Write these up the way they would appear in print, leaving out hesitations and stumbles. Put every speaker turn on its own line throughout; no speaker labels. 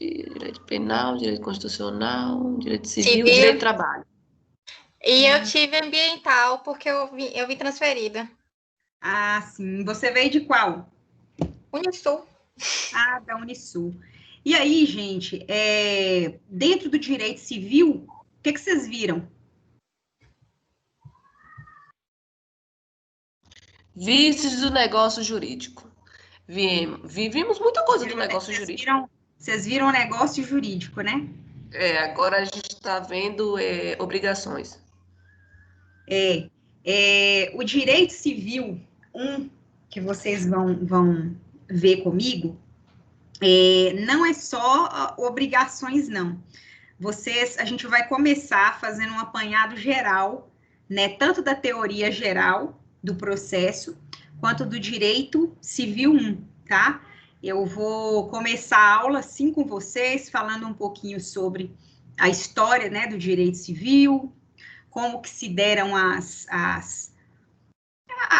Direito penal, direito constitucional, direito civil, direito do trabalho.
E eu tive ambiental, porque eu vim transferida.
Ah, sim. Você veio de qual?
Unisul.
Ah, da Unisul. E aí, gente, dentro do direito civil, o que vocês viram?
Vícios do negócio jurídico. Vimos muita coisa do negócio jurídico.
Vocês viram o negócio jurídico, né?
Agora a gente está vendo obrigações.
O direito civil, que vocês vão ver comigo, não é só obrigações, não. A gente vai começar fazendo um apanhado geral, né? Tanto da teoria geral do processo, quanto do direito civil 1, tá? Eu vou começar a aula, assim, com vocês, falando um pouquinho sobre a história, né, do direito civil, como que se deram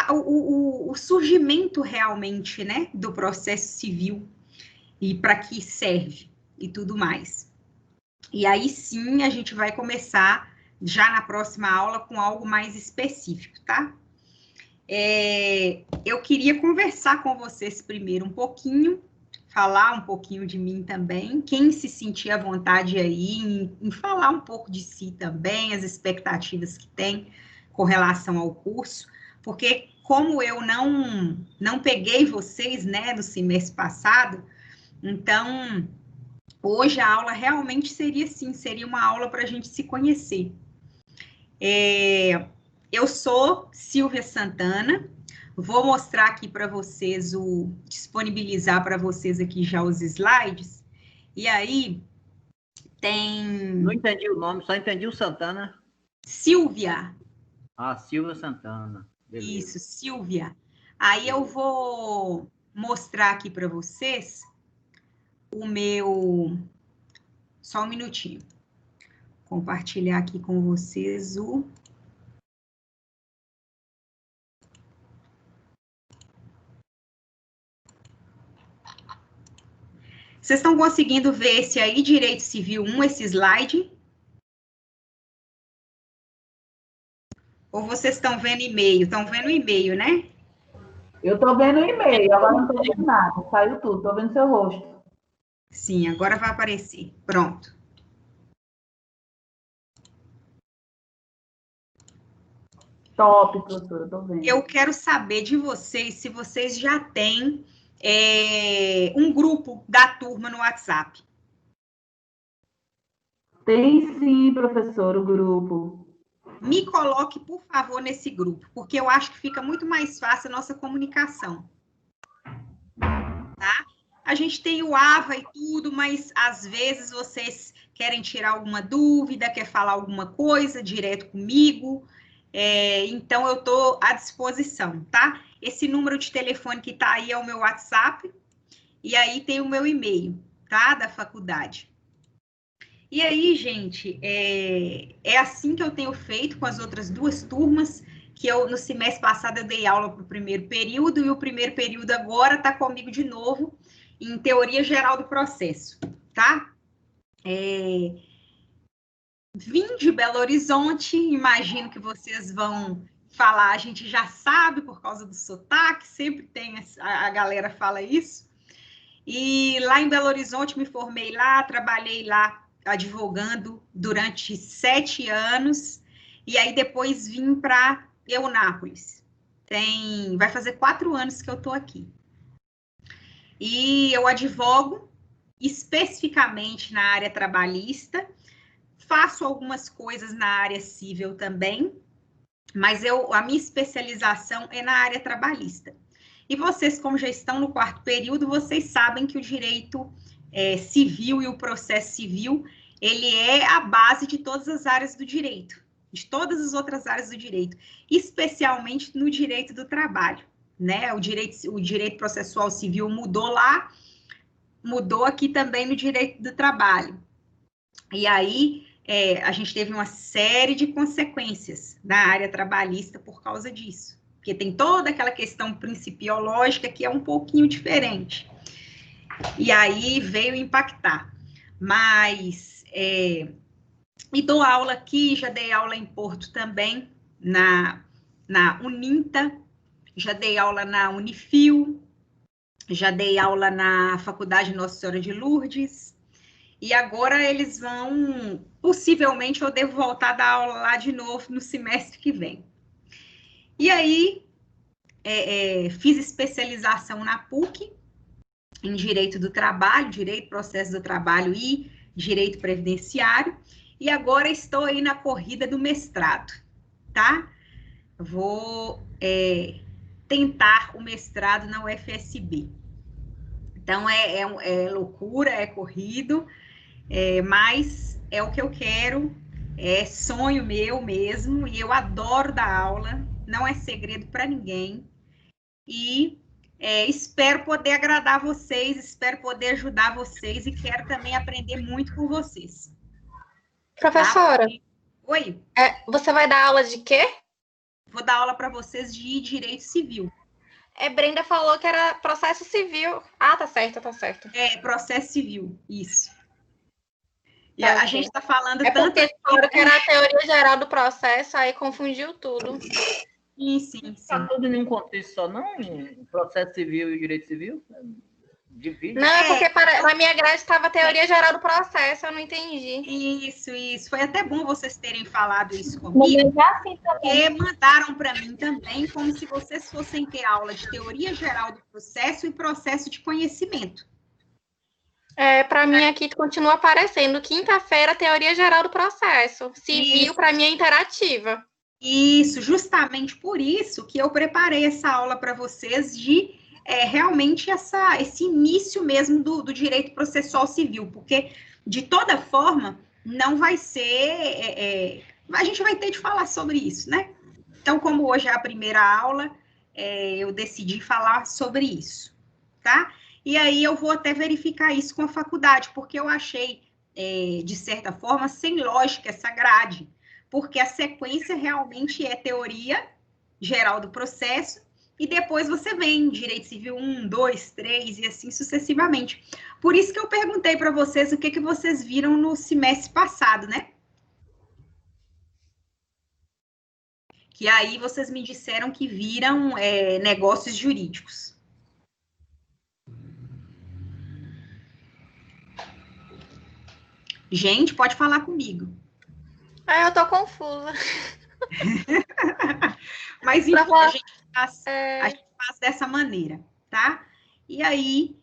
o surgimento realmente, né, do processo civil e para que serve e tudo mais. E aí sim a gente vai começar já na próxima aula com algo mais específico, tá? Eu queria conversar com vocês primeiro um pouquinho, falar um pouquinho de mim também, quem se sentir à vontade aí em falar um pouco de si também, as expectativas que tem com relação ao curso, porque como eu não peguei vocês, né, no semestre passado, então hoje a aula realmente seria uma aula para a gente se conhecer. Eu sou Silvia Santana, vou mostrar aqui para vocês, disponibilizar para vocês aqui já os slides, e aí tem...
Não entendi o nome, só entendi o Santana.
Silvia.
Ah, Silvia Santana. Beleza.
Isso, Silvia. Aí eu vou mostrar aqui para vocês o meu... Só um minutinho. Compartilhar aqui com vocês o... Vocês estão conseguindo ver esse aí, Direito Civil 1, esse slide? Ou vocês estão vendo e-mail? Estão vendo e-mail, né?
Eu estou vendo o e-mail, agora não estou vendo nada. Saiu tudo, estou vendo seu rosto.
Sim, agora vai aparecer. Pronto.
Top, professora, estou vendo.
Eu quero saber de vocês se vocês já têm um grupo da turma no WhatsApp.
Tem sim, professor, o grupo.
Me coloque, por favor, nesse grupo, porque eu acho que fica muito mais fácil a nossa comunicação. Tá? A gente tem o AVA e tudo, mas às vezes vocês querem tirar alguma dúvida, quer falar alguma coisa direto comigo, então eu estou à disposição, tá? Esse número de telefone que está aí é o meu WhatsApp, e aí tem o meu e-mail, tá? Da faculdade. E aí, gente, é assim que eu tenho feito com as outras duas turmas, que no semestre passado eu dei aula para o primeiro período, e o primeiro período agora está comigo de novo, em teoria geral do processo, tá? Vim de Belo Horizonte, imagino que vocês vão falar, a gente já sabe por causa do sotaque, sempre tem, a galera fala isso. E lá em Belo Horizonte me formei lá, trabalhei lá advogando durante 7 anos, e aí depois vim para Eunápolis. Vai fazer 4 anos que eu estou aqui. E eu advogo especificamente na área trabalhista, faço algumas coisas na área civil também, mas a minha especialização é na área trabalhista. E vocês, como já estão no 4º período, vocês sabem que o direito civil e o processo civil, ele é a base de todas as áreas do direito, de todas as outras áreas do direito, especialmente no direito do trabalho, né? O direito processual civil mudou lá, mudou aqui também no direito do trabalho. E aí, a gente teve uma série de consequências na área trabalhista por causa disso, porque tem toda aquela questão principiológica que é um pouquinho diferente. E aí veio impactar. mas e dou aula aqui, já dei aula em Porto também, na Uninta, já dei aula na Unifil, já dei aula na Faculdade Nossa Senhora de Lourdes, e agora eles vão, possivelmente eu devo voltar a dar aula lá de novo no semestre que vem. E aí, fiz especialização na PUC, em Direito do Trabalho, Direito, Processo do Trabalho e Direito Previdenciário, e agora estou aí na corrida do mestrado, tá? Vou tentar o mestrado na UFSB. Então, é loucura, é corrido, mas é o que eu quero, é sonho meu mesmo, e eu adoro dar aula, não é segredo para ninguém, e espero poder agradar vocês, espero poder ajudar vocês, e quero também aprender muito com vocês.
Professora,
Tá? Oi?
Você vai dar aula de quê?
Vou dar aula para vocês de Direito Civil.
Brenda falou que era processo civil. Ah, tá certo, tá certo.
Processo civil, isso. E
Tá,
a gente está falando
tanto...
tanto...
porque que era a teoria geral do processo, aí confundiu tudo.
Sim.
Está tudo em um contexto só, não? Processo civil e direito civil? Divide.
Não, é porque na minha grade estava a teoria geral do processo, eu não entendi.
Isso. Foi até bom vocês terem falado isso comigo, porque mandaram para mim também como se vocês fossem ter aula de teoria geral do processo e processo de conhecimento.
Para mim aqui continua aparecendo quinta-feira teoria geral do processo. Civil, para mim, é interativa.
Isso, justamente por isso que eu preparei essa aula para vocês de realmente esse início mesmo do direito processual civil, porque, de toda forma, não vai ser... a gente vai ter de falar sobre isso, né? Então, como hoje é a primeira aula, eu decidi falar sobre isso, tá? E aí eu vou até verificar isso com a faculdade, porque eu achei, de certa forma, sem lógica essa grade, porque a sequência realmente é teoria geral do processo, e depois você vem Direito Civil 1, 2, 3, e assim sucessivamente. Por isso que eu perguntei para vocês o que vocês viram no semestre passado, né? Que aí vocês me disseram que viram negócios jurídicos. Gente, pode falar comigo.
Eu tô confusa.
Mas enfim, a gente faz dessa maneira, tá? E aí,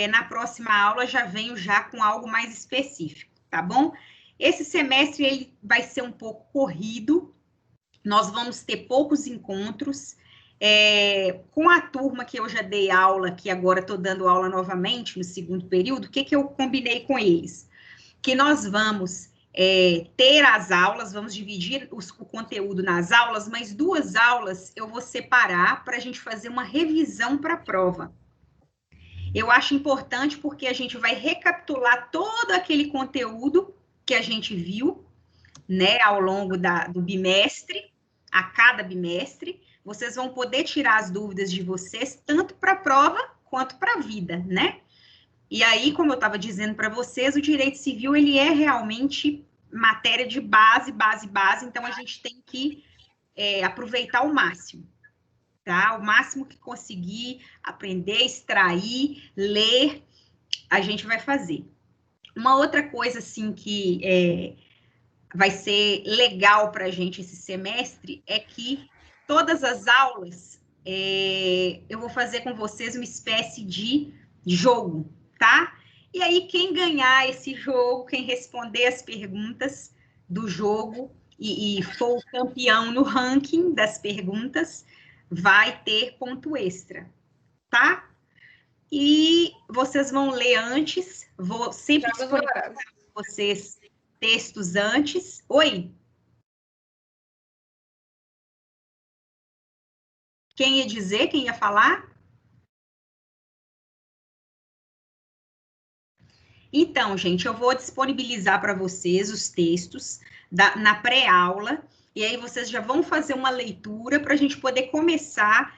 na próxima aula, já venho já com algo mais específico, tá bom? Esse semestre, ele vai ser um pouco corrido, nós vamos ter poucos encontros, com a turma que eu já dei aula, que agora estou dando aula novamente, no segundo período, o que eu combinei com eles? Que nós vamos ter as aulas, vamos dividir o conteúdo nas aulas, mas 2 aulas eu vou separar para a gente fazer uma revisão para a prova. Eu acho importante porque a gente vai recapitular todo aquele conteúdo que a gente viu, né, ao longo do bimestre, a cada bimestre. Vocês vão poder tirar as dúvidas de vocês, tanto para a prova quanto para a vida, né? E aí, como eu estava dizendo para vocês, o direito civil, ele é realmente matéria de base, então a gente tem que aproveitar ao máximo, tá? O máximo que conseguir aprender, extrair, ler, a gente vai fazer. Uma outra coisa, assim, que vai ser legal para a gente esse semestre é que todas as aulas, eu vou fazer com vocês uma espécie de jogo, tá? E aí, quem ganhar esse jogo, quem responder as perguntas do jogo e for o campeão no ranking das perguntas, vai ter ponto extra, tá? E vocês vão ler antes, vou sempre disponibilizar para vocês textos antes. Oi? Quem ia dizer? Quem ia falar? Então, gente, eu vou disponibilizar para vocês os textos na pré-aula, e aí vocês já vão fazer uma leitura para a gente poder começar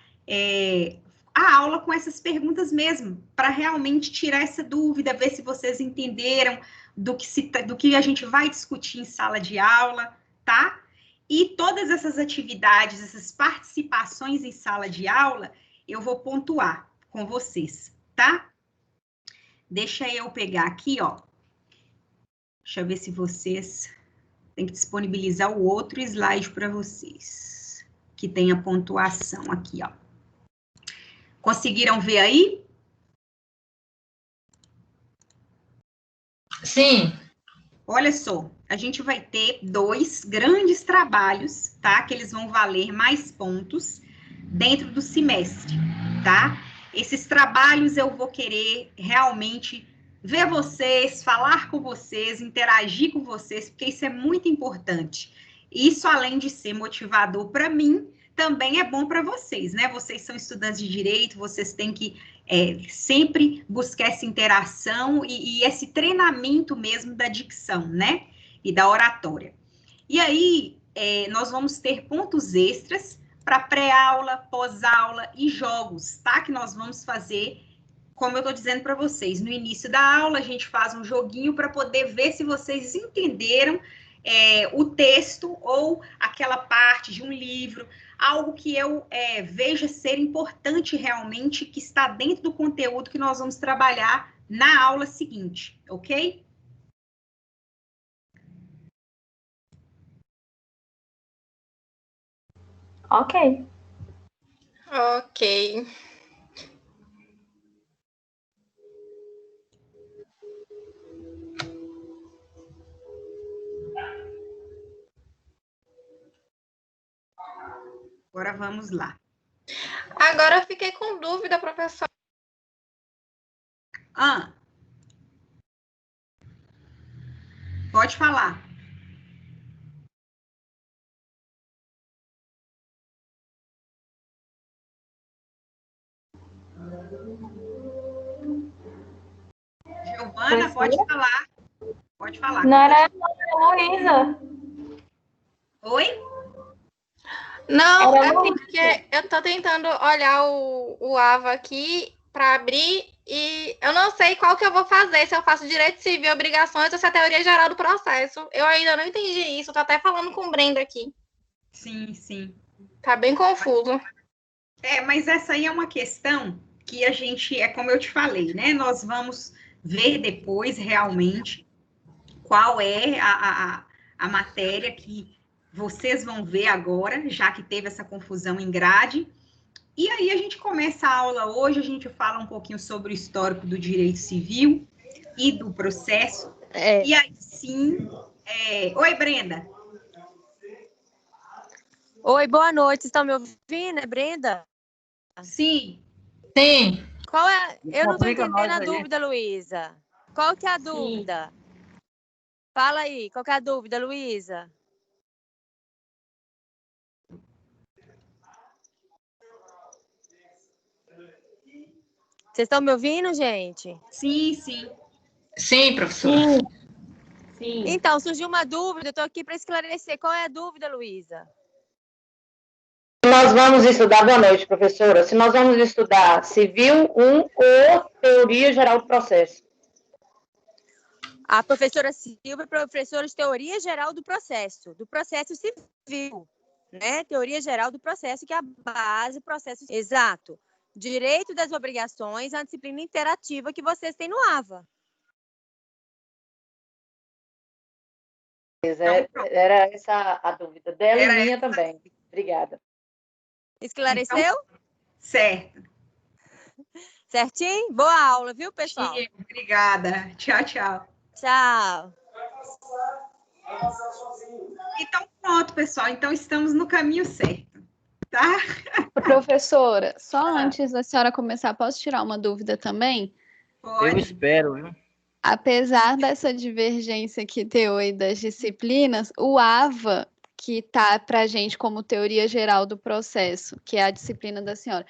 a aula com essas perguntas mesmo, para realmente tirar essa dúvida, ver se vocês entenderam do que a gente vai discutir em sala de aula, tá? E todas essas atividades, essas participações em sala de aula, eu vou pontuar com vocês, tá? Deixa eu pegar aqui, ó. Deixa eu ver se vocês... Tem que disponibilizar o outro slide para vocês, que tem a pontuação aqui, ó. Conseguiram ver aí?
Sim.
Olha só, a gente vai ter 2 grandes trabalhos, tá? Que eles vão valer mais pontos dentro do semestre, tá? Esses trabalhos eu vou querer realmente ver vocês, falar com vocês, interagir com vocês, porque isso é muito importante. Isso, além de ser motivador para mim, também é bom para vocês, né? Vocês são estudantes de direito, vocês têm que sempre buscar essa interação e esse treinamento mesmo da dicção, né? E da oratória. E aí, nós vamos ter pontos extras para pré-aula, pós-aula e jogos, tá? Que nós vamos fazer, como eu estou dizendo para vocês, no início da aula a gente faz um joguinho para poder ver se vocês entenderam o texto ou aquela parte de um livro, algo que eu veja ser importante realmente, que está dentro do conteúdo que nós vamos trabalhar na aula seguinte, ok?
Ok. Ok.
Agora vamos lá.
Agora eu fiquei com dúvida, professor.
Pode falar. Giovana, pode falar. Pode falar.
Não era a Luísa.
Oi?
Não, é porque eu tô tentando olhar o AVA aqui para abrir e eu não sei qual que eu vou fazer, se eu faço direito civil, obrigações ou se é a teoria geral do processo. Eu ainda não entendi isso, tô até falando com o Brenda aqui.
Sim, sim.
Tá bem confuso.
Mas essa aí é uma questão que a gente, como eu te falei, né? Nós vamos ver depois realmente qual é a matéria que vocês vão ver agora, já que teve essa confusão em grade. E aí a gente começa a aula hoje, a gente fala um pouquinho sobre o histórico do direito civil e do processo. E aí sim... Oi, Brenda.
Oi, boa noite. Vocês estão me ouvindo? É Brenda?
Sim.
Sim.
Qual é? Eu não estou
Complica
entendendo
nós
a
aí.
dúvida, Luísa. Qual que é a dúvida? Fala aí, qual que é a dúvida, Luísa? Vocês estão me ouvindo, gente?
Sim, sim.
Sim, professora.
Sim.
Então, surgiu uma dúvida, eu estou aqui para esclarecer. Qual é a dúvida, Luísa?
Nós vamos estudar, boa noite, professora. Se nós vamos estudar Civil 1 ou Teoria Geral do Processo.
A professora Silvia é professora de Teoria Geral do Processo Civil, né? Teoria Geral do Processo, que é a base do processo. Exato. Direito das obrigações, a disciplina interativa que vocês têm no AVA.
Era essa a dúvida dela e minha também. Obrigada.
Esclareceu?
Então, certo.
Certinho? Boa aula, viu, pessoal?
Sim, obrigada. Tchau, tchau.
Tchau.
Então, pronto, pessoal. Então, estamos no caminho certo, tá?
Professora, só antes da senhora começar, posso tirar uma dúvida também?
Eu
Pode.
espero, viu?
Apesar dessa divergência que deu aí das disciplinas, o AVA, que está para a gente como teoria geral do processo, que é a disciplina da senhora,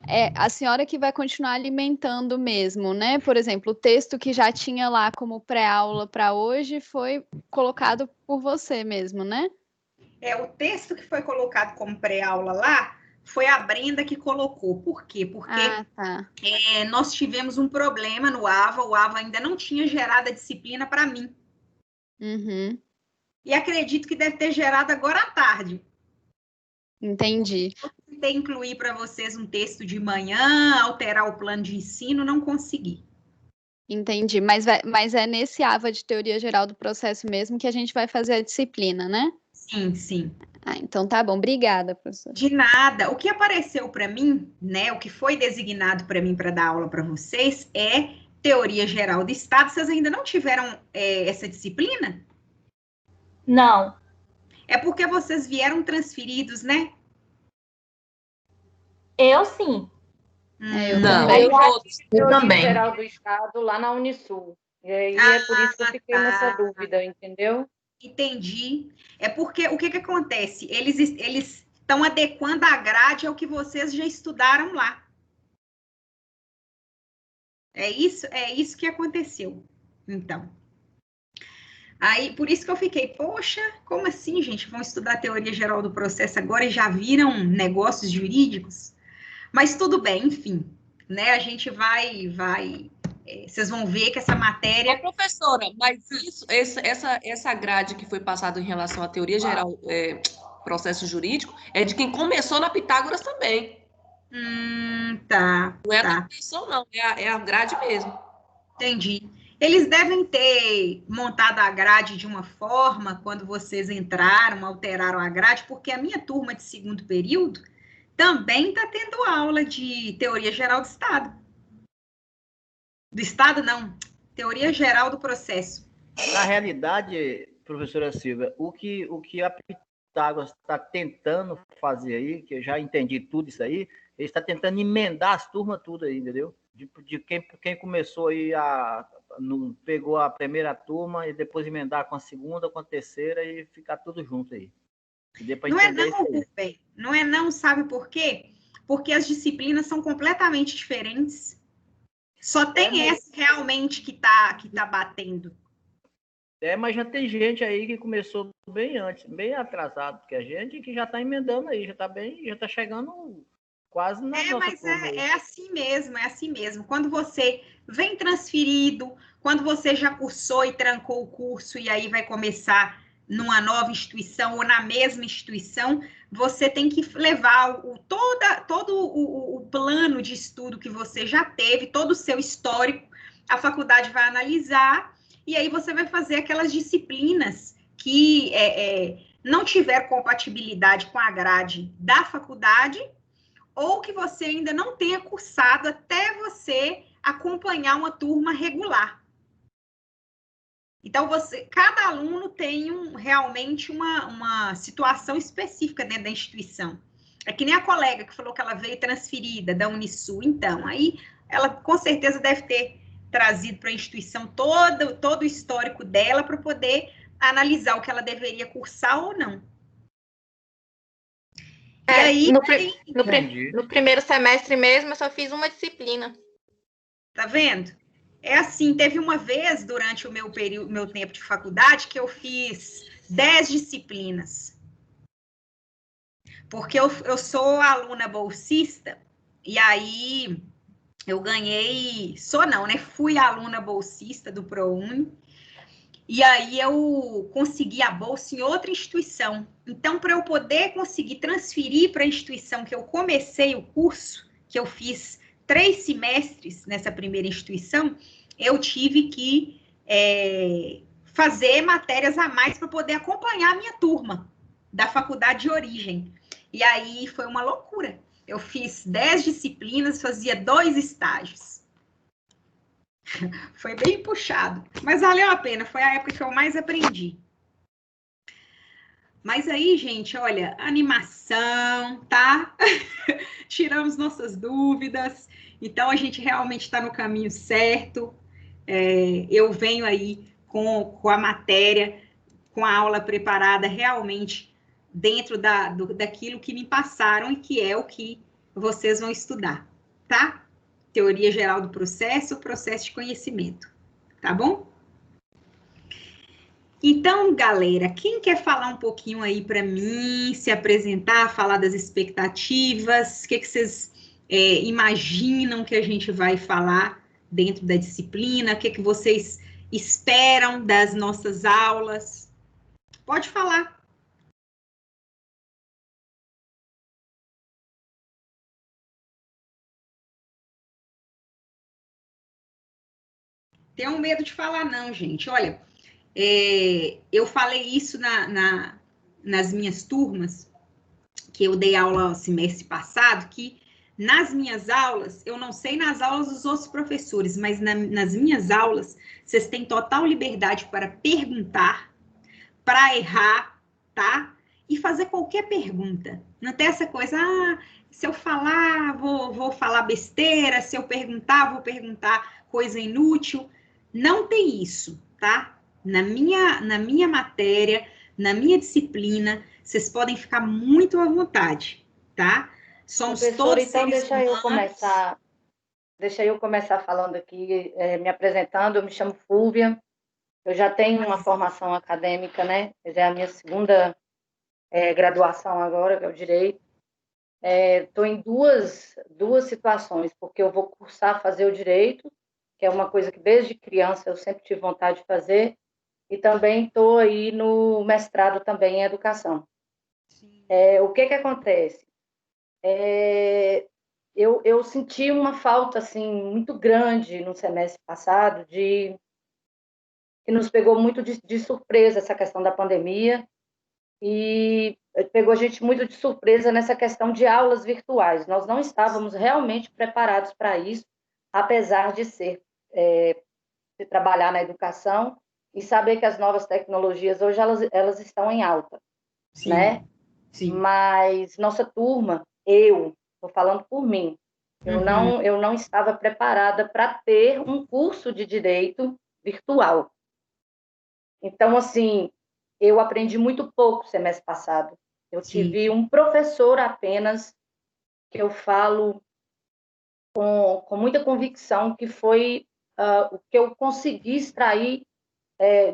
é a senhora que vai continuar alimentando mesmo, né? Por exemplo, o texto que já tinha lá como pré-aula para hoje foi colocado por você mesmo, né?
O texto que foi colocado como pré-aula lá foi a Brenda que colocou. Por quê? Porque
tá.
nós tivemos um problema no AVA, o AVA ainda não tinha gerado a disciplina para mim.
Uhum.
E acredito que deve ter gerado agora à tarde.
Entendi.
Eu tentei incluir para vocês um texto de manhã, alterar o plano de ensino, não consegui.
Entendi. Mas é nesse AVA de teoria geral do processo mesmo que a gente vai fazer a disciplina, né?
Sim, sim.
Ah, então tá bom. Obrigada, professora.
De nada. O que apareceu para mim, né? O que foi designado para mim para dar aula para vocês é teoria geral do Estado. Vocês ainda não tiveram essa disciplina?
Não.
É porque vocês vieram transferidos, né?
Eu sim.
Eu
Não,
também.
eu vou.
Teoria
também.
geral do Estado lá na Unisul. E aí é por isso que eu fiquei nessa dúvida, entendeu?
Entendi. É porque o que acontece? Eles estão adequando a grade ao que vocês já estudaram lá. É isso que aconteceu. Então. Aí, por isso que eu fiquei, poxa, como assim, gente? Vão estudar a teoria geral do processo agora e já viram negócios jurídicos? Mas tudo bem, enfim, né? A gente vai, vocês vão ver que essa matéria...
Ô, professora, mas essa grade que foi passada em relação à teoria geral, processo jurídico, é de quem começou na Pitágoras também.
Tá.
Não é da profissão, não, é a grade mesmo.
Entendi. Eles devem ter montado a grade de uma forma, quando vocês entraram, alteraram a grade, porque a minha turma de segundo período também está tendo aula de teoria geral do Estado. Do Estado, não. Teoria geral do processo.
Na realidade, professora Silvia, o que a Pitágoras está tentando fazer aí, que eu já entendi tudo isso aí, ele está tentando emendar as turmas tudo aí, entendeu? De quem começou aí pegou a primeira turma e depois emendar com a segunda, com a terceira e ficar tudo junto aí.
Não é não, Rubem. Não é não, sabe por quê? Porque as disciplinas são completamente diferentes. Só tem essa realmente que tá batendo.
Mas já tem gente aí que começou bem antes, bem atrasado que a gente, que já está emendando aí, já está chegando quase na nossa
mas
turma.
É assim mesmo. Quando você vem transferido, quando você já cursou e trancou o curso e aí vai começar numa nova instituição ou na mesma instituição, você tem que levar todo o plano de estudo que você já teve, todo o seu histórico, a faculdade vai analisar e aí você vai fazer aquelas disciplinas que não tiver compatibilidade com a grade da faculdade ou que você ainda não tenha cursado até você acompanhar uma turma regular. Então, cada aluno tem realmente uma situação específica dentro da instituição. É que nem a colega que falou que ela veio transferida da Unisul. Então, aí ela com certeza deve ter trazido para a instituição todo o histórico dela para poder analisar o que ela deveria cursar ou não.
E aí, no primeiro semestre mesmo, eu só fiz uma disciplina.
Tá vendo? É assim, teve uma vez durante o meu tempo de faculdade que eu fiz 10 disciplinas. Porque eu sou aluna bolsista e aí eu ganhei, fui aluna bolsista do ProUni. E aí eu consegui a bolsa em outra instituição. Então, para eu poder conseguir transferir para a instituição que eu comecei o curso, que eu fiz 3 semestres nessa primeira instituição, eu tive que fazer matérias a mais para poder acompanhar a minha turma da faculdade de origem. E aí foi uma loucura. Eu fiz 10 disciplinas, fazia 2 estágios. Foi bem puxado, mas valeu a pena, foi a época que eu mais aprendi. Mas aí, gente, olha, animação, tá? Tiramos nossas dúvidas, então a gente realmente está no caminho certo. Eu venho aí com a matéria, com a aula preparada realmente dentro daquilo que me passaram e que é o que vocês vão estudar, tá? Teoria geral do processo, processo de conhecimento, tá bom? Então, galera, quem quer falar um pouquinho aí para mim, se apresentar, falar das expectativas, o que vocês imaginam que a gente vai falar dentro da disciplina, o que vocês esperam das nossas aulas? Pode falar. Tenham medo de falar não, gente. Olha, eu falei isso nas minhas turmas, que eu dei aula semestre passado, que nas minhas aulas, eu não sei nas aulas dos outros professores, mas nas minhas aulas, vocês têm total liberdade para perguntar, para errar, tá? E fazer qualquer pergunta. Não tem essa coisa, se eu falar, vou falar besteira, se eu perguntar, vou perguntar coisa inútil. Não tem isso, tá? Na minha matéria, na minha disciplina, vocês podem ficar muito à vontade, tá? Somos todos
então
seres humanos.
Deixa eu começar falando aqui, me apresentando. Eu me chamo Fúvia, eu já tenho uma formação acadêmica, né? Já é a minha segunda graduação agora, que é o Direito. Estou em duas situações, porque eu vou fazer o Direito, que é uma coisa que desde criança eu sempre tive vontade de fazer, e também estou aí no mestrado também em Educação. O que acontece? Eu senti uma falta assim, muito grande no semestre passado, que nos pegou muito de surpresa essa questão da pandemia, e pegou a gente muito de surpresa nessa questão de aulas virtuais. Nós não estávamos realmente preparados para isso, apesar de de trabalhar na educação e saber que as novas tecnologias hoje elas estão em alta,
Sim,
né?
sim.
Mas nossa turma, eu estou falando por mim, eu não estava preparada para ter um curso de direito virtual. Então, assim, eu aprendi muito pouco semestre passado. Eu tive um professor apenas, que eu falo com muita convicção, que foi o que eu consegui extrair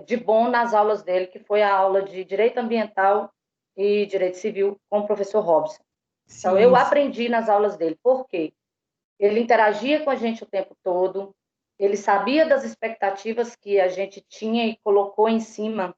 de bom nas aulas dele, que foi a aula de Direito Ambiental e Direito Civil com o professor Robson. Então, eu aprendi nas aulas dele. Por quê? Ele interagia com a gente o tempo todo, ele sabia das expectativas que a gente tinha e colocou em cima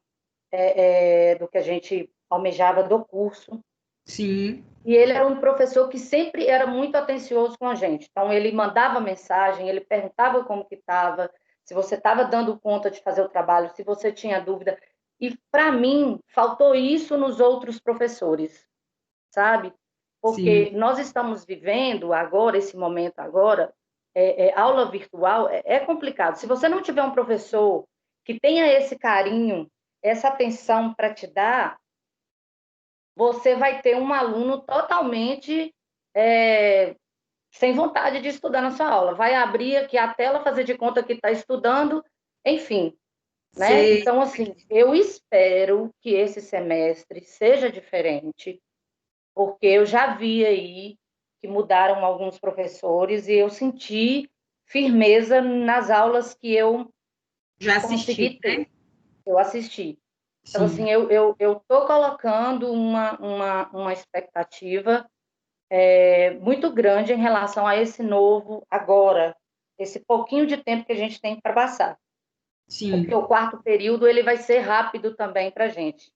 do que a gente almejava do curso.
Sim.
E ele era um professor que sempre era muito atencioso com a gente. Então, ele mandava mensagem, ele perguntava como que estava, se você estava dando conta de fazer o trabalho, se você tinha dúvida. E, para mim, faltou isso nos outros professores, sabe? Porque nós estamos vivendo agora, esse momento agora, aula virtual é complicado. Se você não tiver um professor que tenha esse carinho, essa atenção para te dar, você vai ter um aluno totalmente sem vontade de estudar na sua aula. Vai abrir aqui a tela, fazer de conta que está estudando, enfim. Né? Então, assim, eu espero que esse semestre seja diferente, porque eu já vi aí que mudaram alguns professores e eu senti firmeza nas aulas que eu
já
consegui
assisti,
ter.
né?
Eu assisti. Então, assim, eu estou colocando uma expectativa muito grande em relação a esse novo agora, esse pouquinho de tempo que a gente tem para passar. Porque o quarto período ele vai ser rápido também para a gente.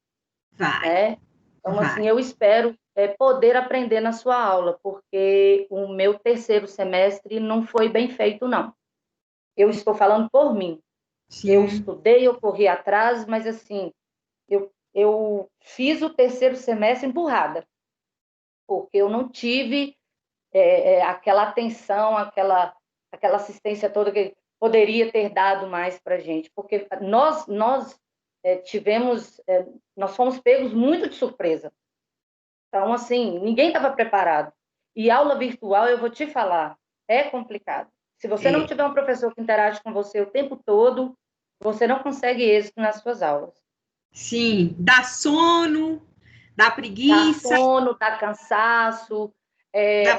Né? Então, assim, eu espero poder aprender na sua aula, porque o meu terceiro semestre não foi bem feito, não. Eu estou falando por mim. Eu estudei, eu corri atrás, mas, assim, eu fiz o terceiro semestre empurrada, porque eu não tive aquela atenção, aquela assistência toda que poderia ter dado mais para a gente, porque nós fomos pegos muito de surpresa. Então, assim, ninguém estava preparado. E aula virtual, eu vou te falar, é complicado. Se você não tiver um professor que interage com você o tempo todo, você não consegue êxito nas suas aulas.
Sim, dá sono, dá preguiça.
Dá sono, dá cansaço.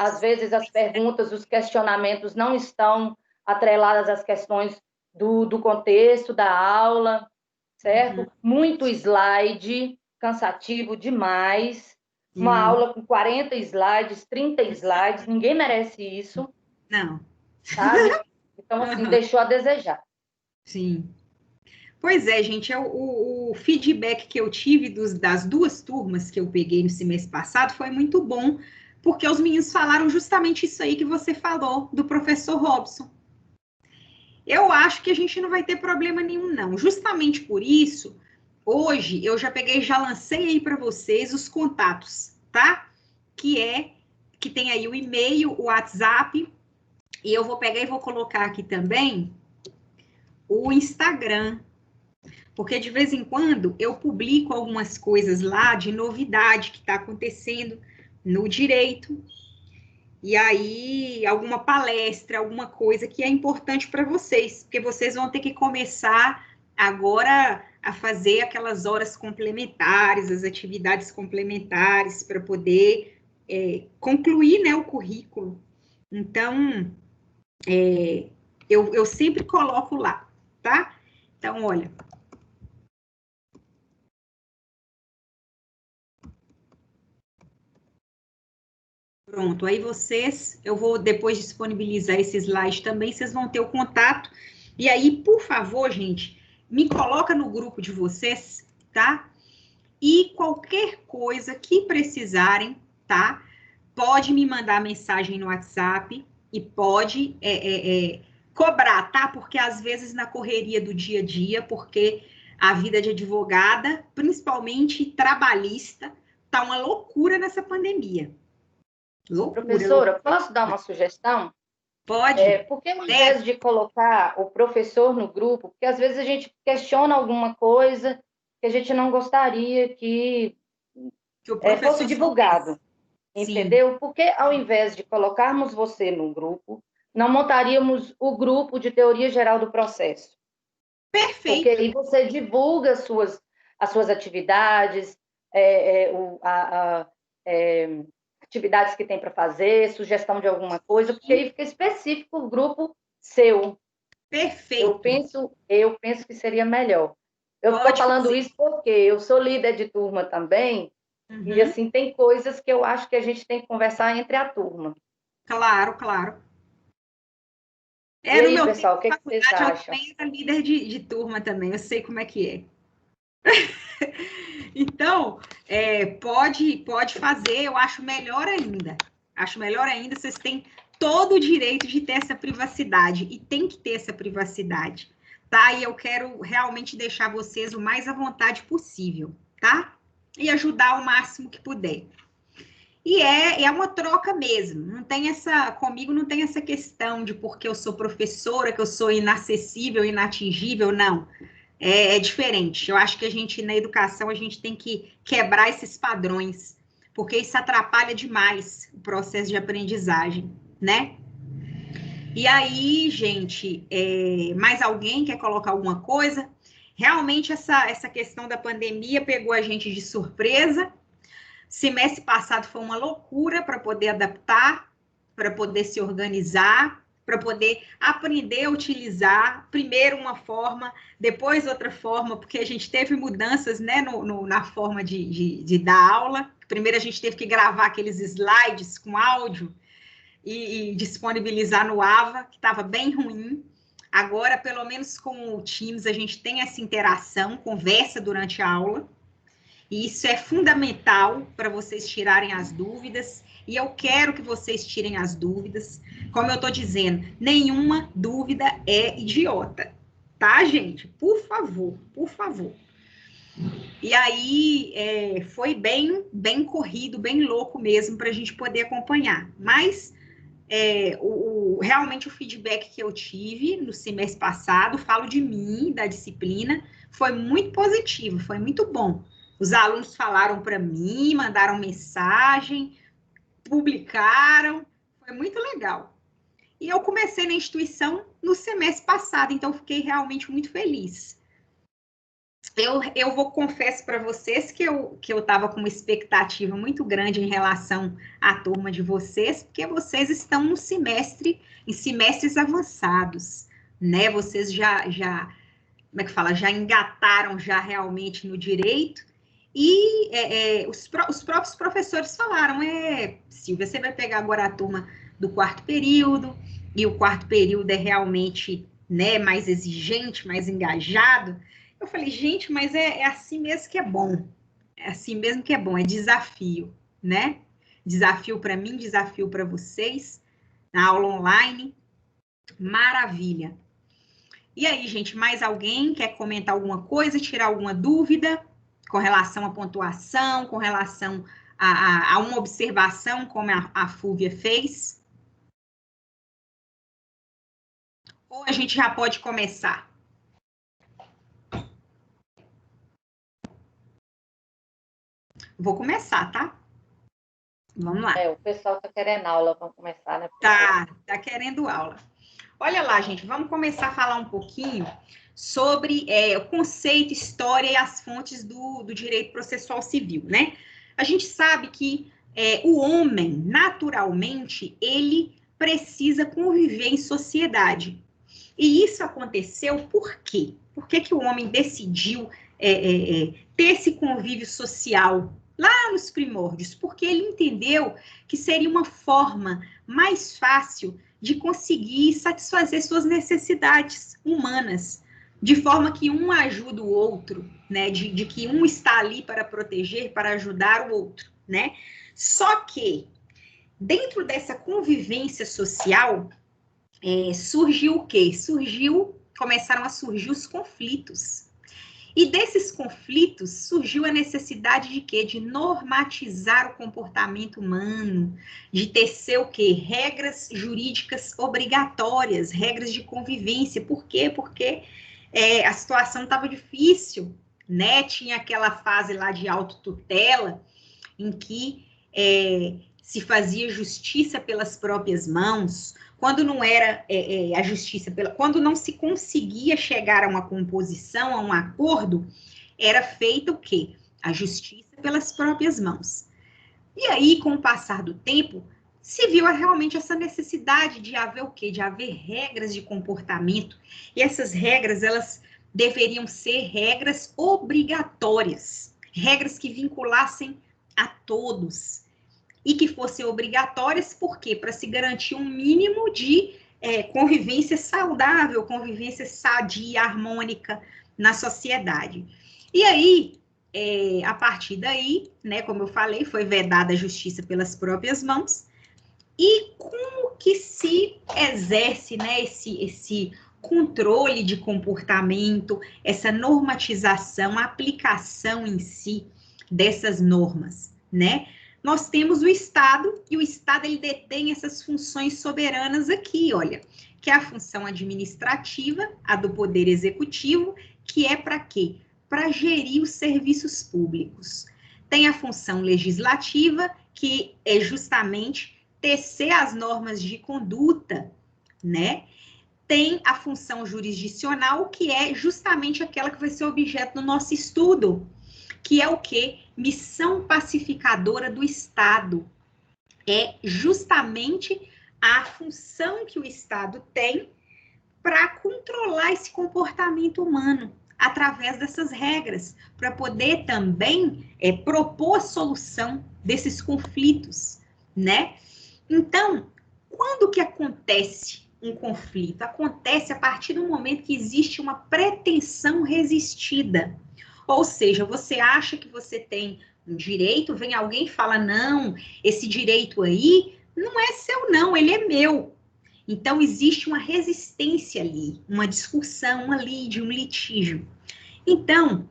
Às vezes as perguntas, os questionamentos não estão atreladas às questões do contexto da aula. certo? Muito slide, cansativo demais. Uma aula com 40 slides, 30 slides, ninguém merece isso.
Não.
Sabe? Então, assim, deixou a desejar.
Sim. Pois é, gente, o feedback que eu tive das 2 turmas que eu peguei no semestre passado foi muito bom, porque os meninos falaram justamente isso aí que você falou, do professor Robson. Eu acho que a gente não vai ter problema nenhum, não. Justamente por isso, hoje eu já lancei aí para vocês os contatos, tá? Que tem aí o e-mail, o WhatsApp, e eu vou pegar e vou colocar aqui também o Instagram, porque de vez em quando eu publico algumas coisas lá de novidade que está acontecendo no direito, e aí alguma palestra, alguma coisa que é importante para vocês, porque vocês vão ter que começar agora a fazer aquelas horas complementares, as atividades complementares para poder concluir, né, o currículo. Então, eu sempre coloco lá, tá? Então, olha. Pronto, aí eu vou depois disponibilizar esse slide também, vocês vão ter o contato. E aí, por favor, gente, me coloca no grupo de vocês, tá? E qualquer coisa que precisarem, tá? Pode me mandar mensagem no WhatsApp e pode cobrar, tá? Porque às vezes na correria do dia a dia, porque a vida de advogada, principalmente trabalhista, tá uma loucura nessa pandemia. Loucura,
Professora,
loucura.
posso dar uma sugestão?
Pode.
Porque ao invés de colocar o professor no grupo, porque às vezes a gente questiona alguma coisa que a gente não gostaria que fosse divulgado, entendeu? Sim. Porque ao invés de colocarmos você no grupo, não montaríamos o grupo de teoria geral do processo.
Perfeito.
Porque aí você divulga as suas atividades, atividades que tem para fazer, sugestão de alguma coisa, porque aí fica específico o grupo seu.
Perfeito.
Eu penso que seria melhor. Eu estou falando isso porque eu sou líder de turma também, e assim, tem coisas que eu acho que a gente tem que conversar entre a turma.
Claro, claro.
E aí, pessoal, o que vocês acham?
Eu também era líder de turma também, eu sei como é que é. Então, pode fazer, eu acho melhor ainda. Acho melhor ainda, vocês têm todo o direito de ter essa privacidade, e tem que ter essa privacidade, tá? E eu quero realmente deixar vocês o mais à vontade possível, tá? E ajudar o máximo que puder. E é uma troca mesmo, comigo não tem essa questão de porque eu sou professora, que eu sou inacessível, inatingível, não. É diferente. Eu acho que na educação, a gente tem que quebrar esses padrões, porque isso atrapalha demais o processo de aprendizagem, né? E aí, gente, mais alguém quer colocar alguma coisa? Realmente, essa questão da pandemia pegou a gente de surpresa. Semestre passado foi uma loucura para poder adaptar, para poder se organizar, para poder aprender a utilizar, primeiro uma forma, depois outra forma, porque a gente teve mudanças, né, na forma de dar aula. Primeiro a gente teve que gravar aqueles slides com áudio e disponibilizar no AVA, que estava bem ruim. Agora, pelo menos com o Teams, a gente tem essa interação, conversa durante a aula, e isso é fundamental para vocês tirarem as dúvidas, e eu quero que vocês tirem as dúvidas. Como eu estou dizendo, nenhuma dúvida é idiota, tá, gente? Por favor, por favor. E aí, foi bem corrido, bem louco mesmo, para a gente poder acompanhar. Mas, realmente, o feedback que eu tive no semestre passado, falo de mim, da disciplina, foi muito positivo, foi muito bom. Os alunos falaram para mim, mandaram mensagem, publicaram, foi muito legal. E eu comecei na instituição no semestre passado, então fiquei realmente muito feliz. Confesso para vocês que eu estava com uma expectativa muito grande em relação à turma de vocês, porque vocês estão em semestres avançados, né? Vocês já como é que fala, já engataram já realmente no direito, e os próprios professores falaram, Silvia, você vai pegar agora a turma do quarto período, e o quarto período é realmente, né, mais exigente, mais engajado. Eu falei, gente, mas é assim mesmo que é bom. É assim mesmo que é bom, é desafio, né? Desafio para mim, desafio para vocês, na aula online. Maravilha. E aí, gente, mais alguém quer comentar alguma coisa, tirar alguma dúvida com relação à pontuação, com relação a uma observação, como a Fúvia fez? Ou a gente já pode começar? Vou começar, tá? Vamos lá.
O pessoal tá querendo aula, vamos começar, né?
Tá querendo aula. Olha lá, gente, vamos começar a falar um pouquinho sobre o conceito, história e as fontes do direito processual civil, né? A gente sabe que o homem, naturalmente, ele precisa conviver em sociedade. E isso aconteceu por quê? Por que o homem decidiu ter esse convívio social lá nos primórdios? Porque ele entendeu que seria uma forma mais fácil de conseguir satisfazer suas necessidades humanas, de forma que um ajuda o outro, né? De que um está ali para proteger, para ajudar o outro, né? Só que, dentro dessa convivência social, surgiu o quê? Começaram a surgir os conflitos. E desses conflitos surgiu a necessidade de quê? De normatizar o comportamento humano, de tecer o quê? Regras jurídicas obrigatórias, regras de convivência. Por quê? Porque a situação estava difícil, né? Tinha aquela fase lá de autotutela, em que se fazia justiça pelas próprias mãos. Quando não era a justiça, quando não se conseguia chegar a uma composição, a um acordo, era feita o quê? A justiça pelas próprias mãos. E aí, com o passar do tempo, se viu realmente essa necessidade de haver o quê? De haver regras de comportamento. E essas regras, elas deveriam ser regras obrigatórias, regras que vinculassem a todos. E que fossem obrigatórias, por quê? Para se garantir um mínimo de convivência saudável, convivência sadia, harmônica na sociedade. E aí, a partir daí, né, como eu falei, foi vedada a justiça pelas próprias mãos. E como que se exerce, né, esse controle de comportamento, essa normatização, a aplicação em si dessas normas, né? Nós temos o Estado, e o Estado ele detém essas funções soberanas aqui, olha, que é a função administrativa, a do Poder Executivo, que é para quê? Para gerir os serviços públicos. Tem a função legislativa, que é justamente tecer as normas de conduta, né? Tem a função jurisdicional, que é justamente aquela que vai ser objeto do nosso estudo, que é o quê? Missão pacificadora do Estado. É justamente a função que o Estado tem para controlar esse comportamento humano através dessas regras, para poder também propor a solução desses conflitos, né? Então, quando que acontece um conflito? Acontece a partir do momento que existe uma pretensão resistida. Ou seja, você acha que você tem um direito, vem alguém e fala, não, esse direito aí não é seu não, ele é meu. Então, existe uma resistência ali, uma discussão ali de um litígio. Então,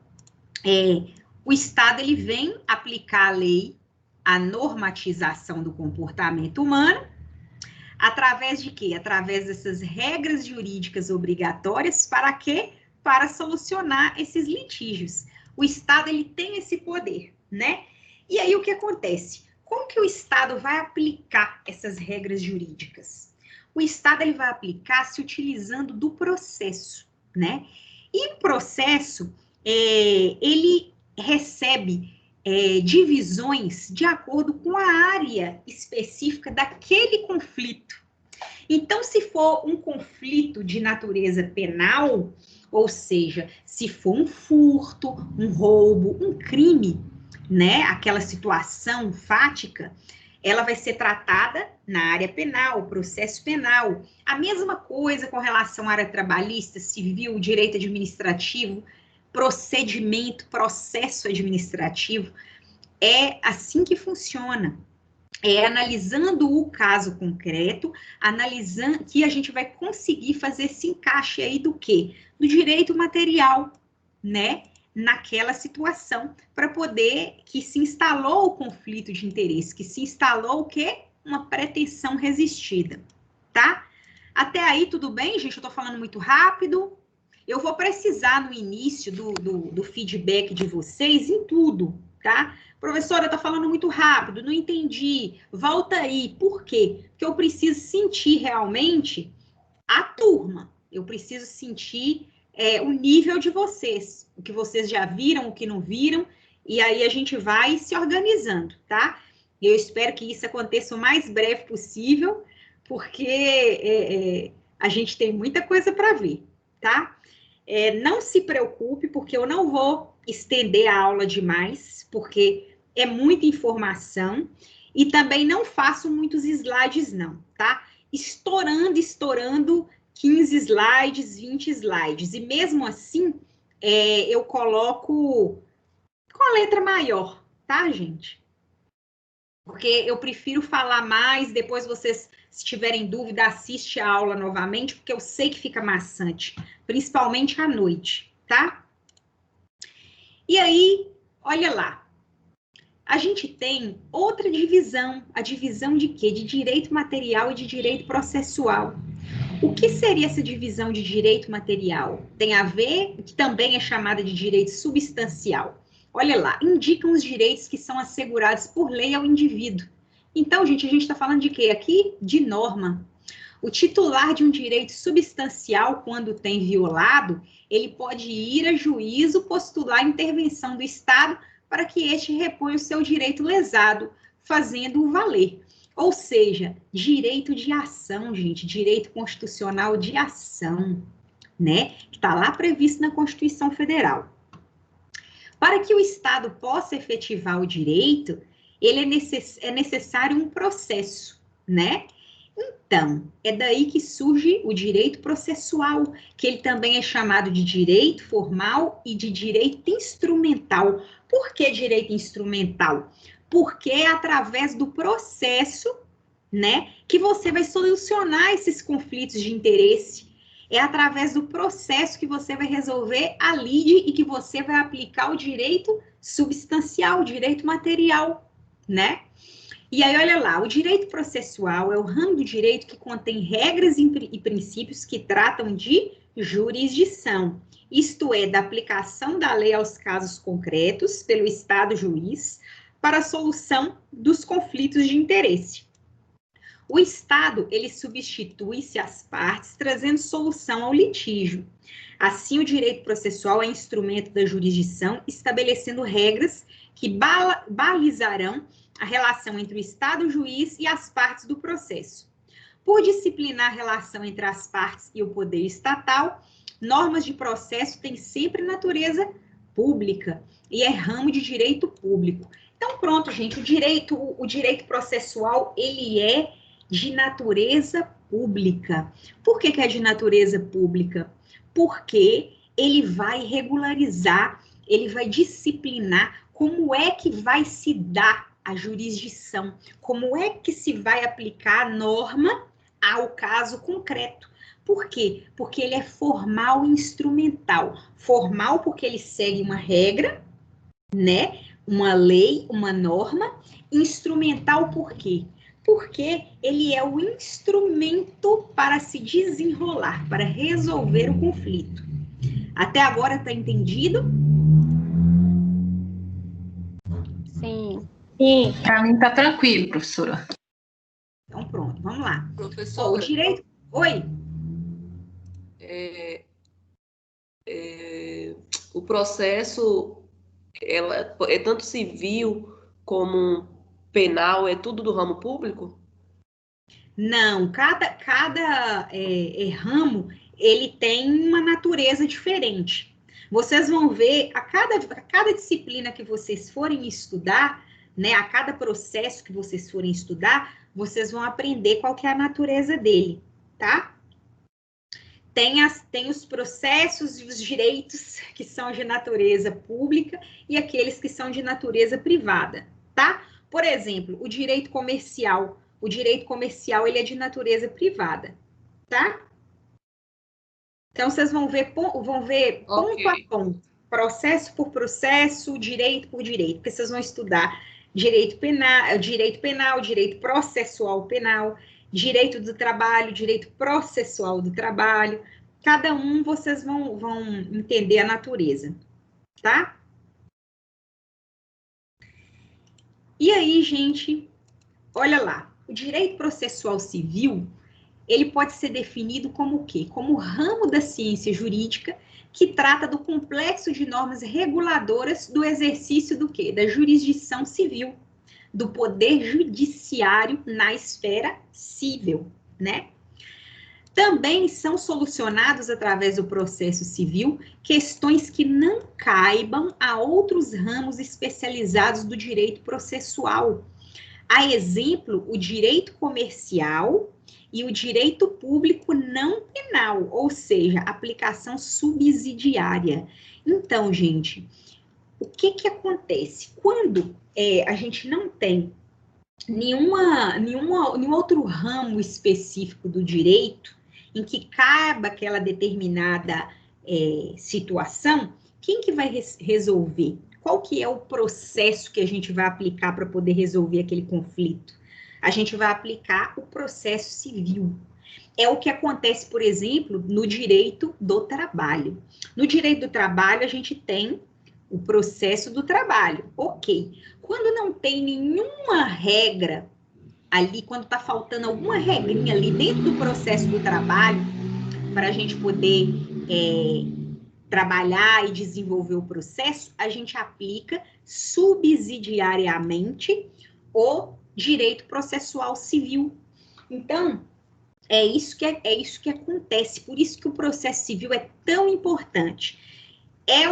o Estado ele vem aplicar a lei, a normatização do comportamento humano, através de quê? Através dessas regras jurídicas obrigatórias, para quê? Para solucionar esses litígios. O Estado, ele tem esse poder, né? E aí, o que acontece? Como que o Estado vai aplicar essas regras jurídicas? O Estado, ele vai aplicar se utilizando do processo, né? E o processo, ele recebe divisões de acordo com a área específica daquele conflito. Então, se for um conflito de natureza penal, Ou seja, se for um furto, um roubo, um crime, né, aquela situação fática, ela vai ser tratada na área penal, processo penal. A mesma coisa com relação à área trabalhista, civil, direito administrativo, procedimento, processo administrativo. É assim que funciona. É analisando o caso concreto, analisando que a gente vai conseguir fazer esse encaixe aí do quê? Do direito material, né? Naquela situação, para poder que se instalou o conflito de interesse, que se instalou o quê? Uma pretensão resistida, tá? Até aí, tudo bem, gente? Eu tô falando muito rápido. Eu vou precisar, no início do feedback de vocês, em tudo, tá? Professora, tá falando muito rápido, não entendi. Volta aí. Por quê? Porque eu preciso sentir realmente a turma. Eu preciso sentir o nível de vocês. O que vocês já viram, o que não viram. E aí a gente vai se organizando, tá? Eu espero que isso aconteça o mais breve possível, porque a gente tem muita coisa para ver, tá? Não se preocupe, porque eu não vou estender a aula demais, porque é muita informação, e também não faço muitos slides não, tá? Estourando 15 slides, 20 slides, e mesmo assim, eu coloco com a letra maior, tá, gente? Porque eu prefiro falar mais, depois vocês, se tiverem dúvida, assiste a aula novamente, porque eu sei que fica maçante, principalmente à noite, tá? E aí, olha lá. A gente tem outra divisão, a divisão de quê? De direito material e de direito processual. O que seria essa divisão de direito material? Tem a ver, que também é chamada de direito substancial. Olha lá, indicam os direitos que são assegurados por lei ao indivíduo. Então, gente, a gente está falando de quê aqui? De norma. O titular de um direito substancial, quando tem violado, ele pode ir a juízo postular a intervenção do Estado para que este reponha o seu direito lesado, fazendo-o valer. Ou seja, direito de ação, gente, direito constitucional de ação, né? Que está lá previsto na Constituição Federal. Para que o Estado possa efetivar o direito, ele é necessário um processo, né? Então, é daí que surge o direito processual, que ele também é chamado de direito formal e de direito instrumental. Por que direito instrumental? Porque é através do processo, né, que você vai solucionar esses conflitos de interesse. É através do processo que você vai resolver a lide e que você vai aplicar o direito substancial, o direito material, né? E aí, olha lá, o direito processual é o ramo do direito que contém regras e princípios que tratam de jurisdição, isto é, da aplicação da lei aos casos concretos pelo Estado juiz para a solução dos conflitos de interesse. O Estado, ele substitui-se às partes, trazendo solução ao litígio. Assim, o direito processual é instrumento da jurisdição, estabelecendo regras que balizarão a relação entre o Estado juiz e as partes do processo. Por disciplinar a relação entre as partes e o poder estatal, normas de processo têm sempre natureza pública e é ramo de direito público. Então, pronto, gente, o direito processual, ele é de natureza pública. Por que é de natureza pública? Porque ele vai regularizar, ele vai disciplinar como é que vai se dar a jurisdição, como é que se vai aplicar a norma ao caso concreto. Por quê? Porque ele é formal e instrumental. Formal porque ele segue uma regra, né? Uma lei, uma norma. Instrumental por quê? Porque ele é o instrumento para se desenrolar, para resolver o conflito. Até agora está entendido?
Sim.
Sim, para mim tá tranquilo, professora.
Então pronto, vamos lá.
Professora,
O direito... Oi?
O processo é tanto civil como penal, é tudo do ramo público?
Não, cada ramo, ele tem uma natureza diferente. Vocês vão ver, a cada disciplina que vocês forem estudar, né, a cada processo que vocês forem estudar, vocês vão aprender qual que é a natureza dele, tá? Tem os processos e os direitos que são de natureza pública e aqueles que são de natureza privada, tá? Por exemplo, o direito comercial. O direito comercial, ele é de natureza privada, tá? Então, vocês vão ver ponto a ponto, processo por processo, direito por direito, porque vocês vão estudar direito penal, direito processual penal, direito do trabalho, direito processual do trabalho. Cada um vocês vão entender a natureza, tá? E aí, gente, olha lá, o direito processual civil, ele pode ser definido como o quê? Como o ramo da ciência jurídica que trata do complexo de normas reguladoras do exercício do quê? Da jurisdição civil, do poder judiciário na esfera civil, né? Também são solucionados através do processo civil questões que não caibam a outros ramos especializados do direito processual. A exemplo, o direito comercial e o direito público não penal, ou seja, aplicação subsidiária. Então, gente, o que acontece? Quando a gente não tem nenhum outro ramo específico do direito em que caiba aquela determinada situação, quem que vai resolver? Qual que é o processo que a gente vai aplicar para poder resolver aquele conflito? A gente vai aplicar o processo civil. É o que acontece, por exemplo, no direito do trabalho. No direito do trabalho, a gente tem o processo do trabalho. Ok. Quando não tem nenhuma regra ali, quando está faltando alguma regrinha ali dentro do processo do trabalho, para a gente poder trabalhar e desenvolver o processo, a gente aplica subsidiariamente o direito processual civil. Então, é isso que acontece, por isso que o processo civil é tão importante. É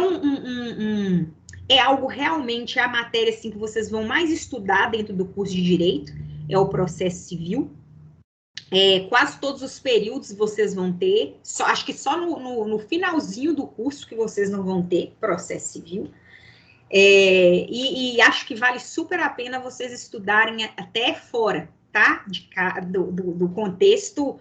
algo realmente, é a matéria assim, que vocês vão mais estudar dentro do curso de Direito, é o processo civil. Quase todos os períodos vocês vão ter, acho que só no finalzinho do curso que vocês não vão ter processo civil. E acho que vale super a pena vocês estudarem até fora, tá? Do contexto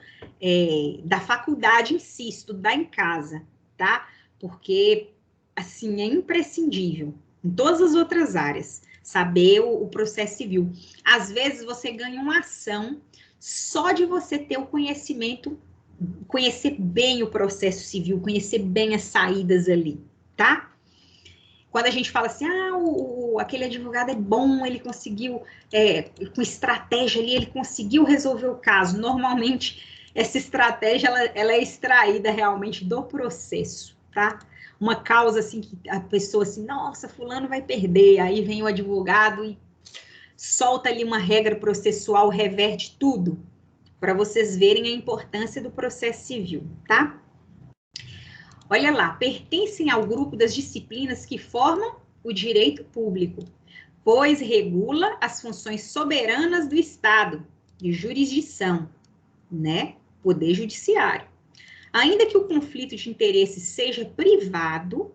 da faculdade em si, estudar em casa, tá? Porque, assim, é imprescindível em todas as outras áreas saber o processo civil. Às vezes você ganha uma ação só de você ter o conhecimento, conhecer bem o processo civil, conhecer bem as saídas ali, tá? Quando a gente fala assim, aquele advogado é bom, ele conseguiu, com estratégia ali, ele conseguiu resolver o caso. Normalmente, essa estratégia, ela é extraída realmente do processo, tá? Uma causa, assim, que a pessoa, assim, nossa, fulano vai perder. Aí vem o advogado e solta ali uma regra processual, reverte tudo, para vocês verem a importância do processo civil, tá? Olha lá, pertencem ao grupo das disciplinas que formam o direito público, pois regula as funções soberanas do Estado, de jurisdição, né? Poder judiciário. Ainda que o conflito de interesse seja privado,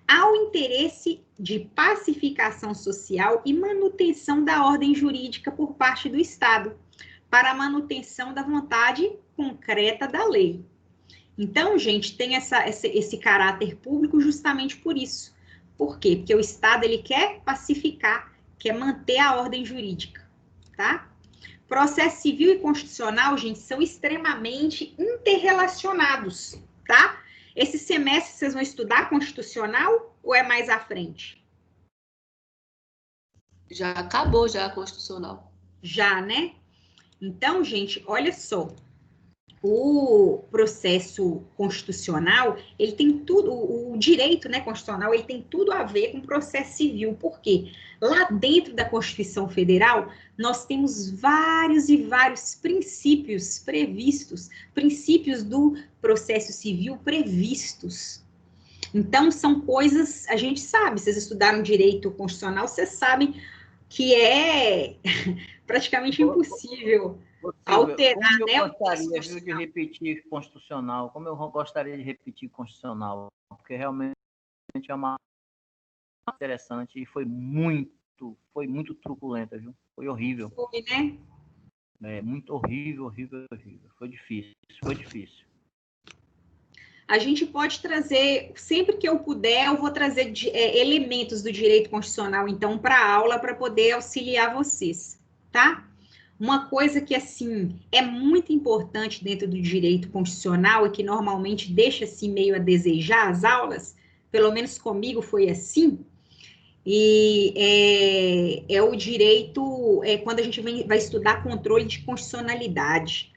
há o interesse de pacificação social e manutenção da ordem jurídica por parte do Estado, para a manutenção da vontade concreta da lei. Então, gente, tem esse caráter público justamente por isso. Por quê? Porque o Estado, ele quer pacificar, quer manter a ordem jurídica, tá? Processo civil e constitucional, gente, são extremamente interrelacionados, tá? Esse semestre vocês vão estudar constitucional ou é mais à frente?
Já acabou, já a constitucional.
Já, né? Então, gente, olha só. o processo constitucional, ele tem tudo, o direito, né, constitucional, ele tem tudo a ver com o processo civil. Por quê? Lá dentro da Constituição Federal, nós temos vários e vários princípios previstos, princípios do processo civil previstos. Então, são coisas, a gente sabe, vocês estudaram direito constitucional, vocês sabem que é praticamente impossível alterar,
como
né?
Eu gostaria, viu, de repetir constitucional, como eu gostaria de repetir constitucional, porque realmente é uma interessante e foi muito truculenta, viu? Foi horrível.
Foi, né?
É, muito horrível. Foi difícil.
A gente pode trazer, sempre que eu puder, eu vou trazer elementos do direito constitucional, então, para a aula, para poder auxiliar vocês, tá? Uma coisa que, assim, é muito importante dentro do direito constitucional e que normalmente deixa, assim, meio a desejar as aulas, pelo menos comigo foi assim, e é o direito, quando a gente vai estudar controle de constitucionalidade.